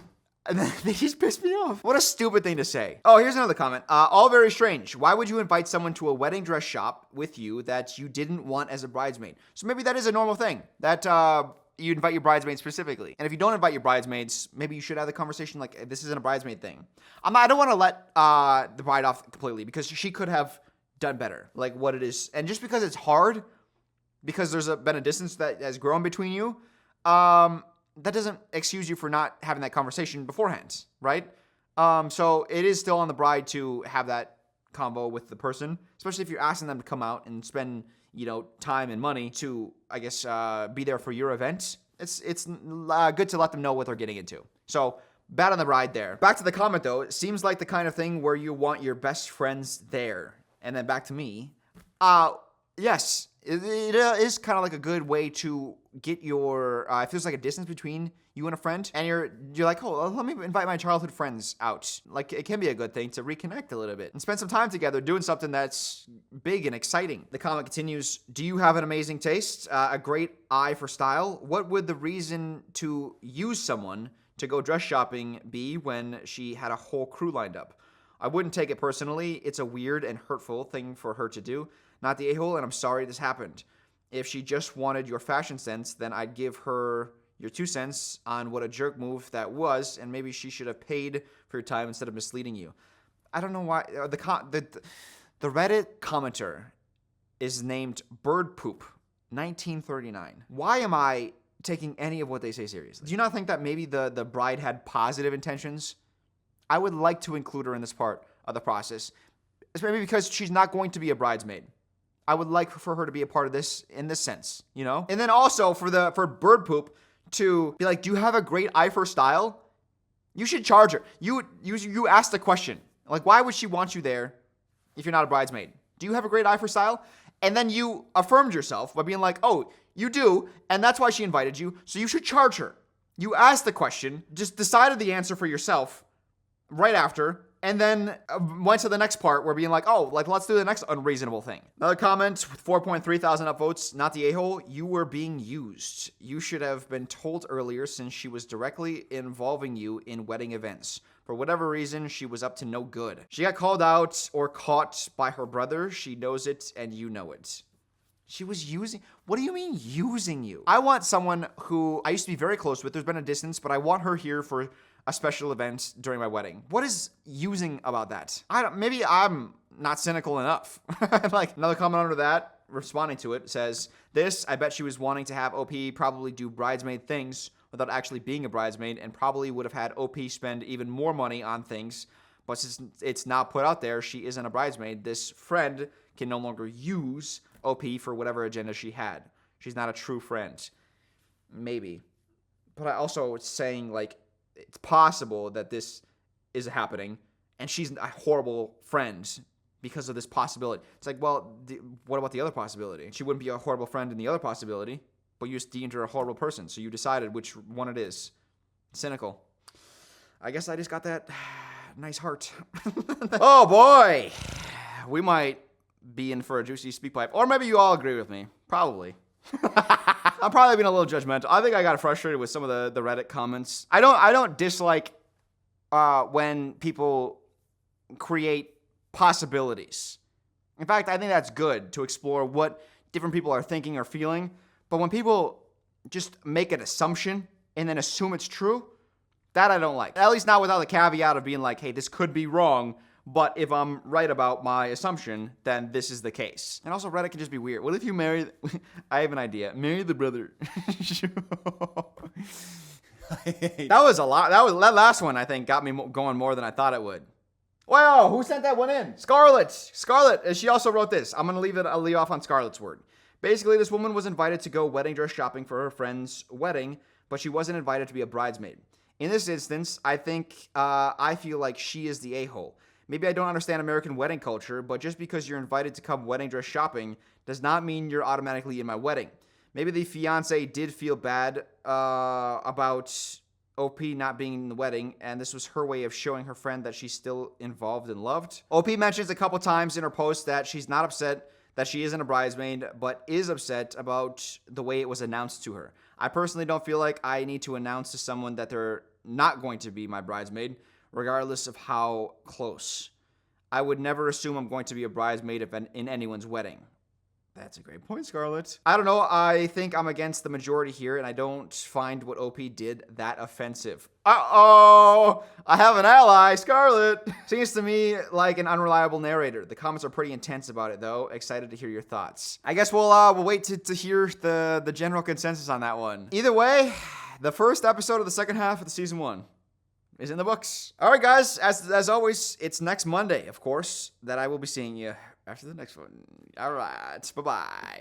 Speaker 1: And then they just piss me off. What a stupid thing to say. Oh, here's another comment. All very strange. Why would you invite someone to a wedding dress shop with you that you didn't want as a bridesmaid? So maybe that is a normal thing. That you invite your bridesmaids specifically. And if you don't invite your bridesmaids, maybe you should have the conversation like, this isn't a bridesmaid thing. I don't want to let the bride off completely because she could have done better. Like what it is. And just because it's hard, because there's been a distance that has grown between you, that doesn't excuse you for not having that conversation beforehand, right? So it is still on the bride to have that convo with the person, especially if you're asking them to come out and spend, time and money to, I guess, be there for your event. It's good to let them know what they're getting into. So bad on the bride there. Back to the comment though. It seems like the kind of thing where you want your best friends there. And then back to me. Yes, it is kind of like a good way to get your, it feels like a distance between you and a friend, and you're like, oh, let me invite my childhood friends out. Like, it can be a good thing to reconnect a little bit and spend some time together doing something that's big and exciting. The comment continues, do you have an amazing taste, a great eye for style? What would the reason to use someone to go dress shopping be when she had a whole crew lined up? I wouldn't take it personally. It's a weird and hurtful thing for her to do. Not the a-hole, and I'm sorry this happened. If she just wanted your fashion sense, then I'd give her your 2 cents on what a jerk move that was, and maybe she should have paid for your time instead of misleading you. I don't know why. The Reddit commenter is named Bird Poop 1939. Why am I taking any of what they say seriously? Do you not think that maybe the bride had positive intentions? I would like to include her in this part of the process, maybe because she's not going to be a bridesmaid. I would like for her to be a part of this in this sense, you know? And then also for Bird Poop to be like, do you have a great eye for style? You should charge her. You ask the question. Like, why would she want you there if you're not a bridesmaid? Do you have a great eye for style? And then you affirmed yourself by being like, oh, you do, and that's why she invited you, so you should charge her. You asked the question, just decided the answer for yourself right after, and then went to the next part where being like, oh, like, let's do the next unreasonable thing. Another comment with 4.3 thousand upvotes. Not the a-hole. You were being used. You should have been told earlier since she was directly involving you in wedding events. For whatever reason, she was up to no good. She got called out or caught by her brother. She knows it and you know it. She was using... What do you mean using you? I want someone who I used to be very close with. There's been a distance, but I want her here for a special event during my wedding. What is using about that? Maybe I'm not cynical enough. Like, another comment under that, responding to it, says, I bet she was wanting to have OP probably do bridesmaid things without actually being a bridesmaid, and probably would have had OP spend even more money on things. But since it's not put out there, she isn't a bridesmaid. This friend can no longer use OP for whatever agenda she had. She's not a true friend. Maybe. But I also was saying, like, it's possible that this is happening and she's a horrible friend because of this possibility. It's like, well, what about the other possibility? She wouldn't be a horrible friend in the other possibility, but you just deemed her a horrible person, so you decided which one it is. Cynical. I guess I just got that nice heart. Oh boy! We might be in for a juicy speak pipe. Or maybe you all agree with me. Probably. I'm probably being a little judgmental. I think I got frustrated with some of the Reddit comments. I don't dislike when people create possibilities. In fact, I think that's good to explore what different people are thinking or feeling. But when people just make an assumption and then assume it's true, that I don't like. At least not without the caveat of being like, hey, this could be wrong, but if I'm right about my assumption, then this is the case. And also, Reddit can just be weird. What if you marry... I have an idea. Marry the brother. That was a lot. That last one, I think, got me going more than I thought it would. Wow, who sent that one in? Scarlett. Scarlett, she also wrote this. I'll leave off on Scarlett's word. Basically, this woman was invited to go wedding dress shopping for her friend's wedding, but she wasn't invited to be a bridesmaid. In this instance, I feel like she is the a-hole. Maybe I don't understand American wedding culture, but just because you're invited to come wedding dress shopping does not mean you're automatically in my wedding. Maybe the fiance did feel bad about OP not being in the wedding, and this was her way of showing her friend that she's still involved and loved. OP mentions a couple times in her post that she's not upset that she isn't a bridesmaid, but is upset about the way it was announced to her. I personally don't feel like I need to announce to someone that they're not going to be my bridesmaid, regardless of how close. I would never assume I'm going to be a bridesmaid in anyone's wedding. That's a great point, Scarlett. I don't know. I think I'm against the majority here, and I don't find what OP did that offensive. Uh-oh! I have an ally, Scarlett! Seems to me like an unreliable narrator. The comments are pretty intense about it, though. Excited to hear your thoughts. I guess we'll wait to hear the general consensus on that one. Either way, the first episode of the second half of the season 1 is in the books. All right, guys. As always, it's next Monday, of course, that I will be seeing you after the next one. All right. Bye-bye.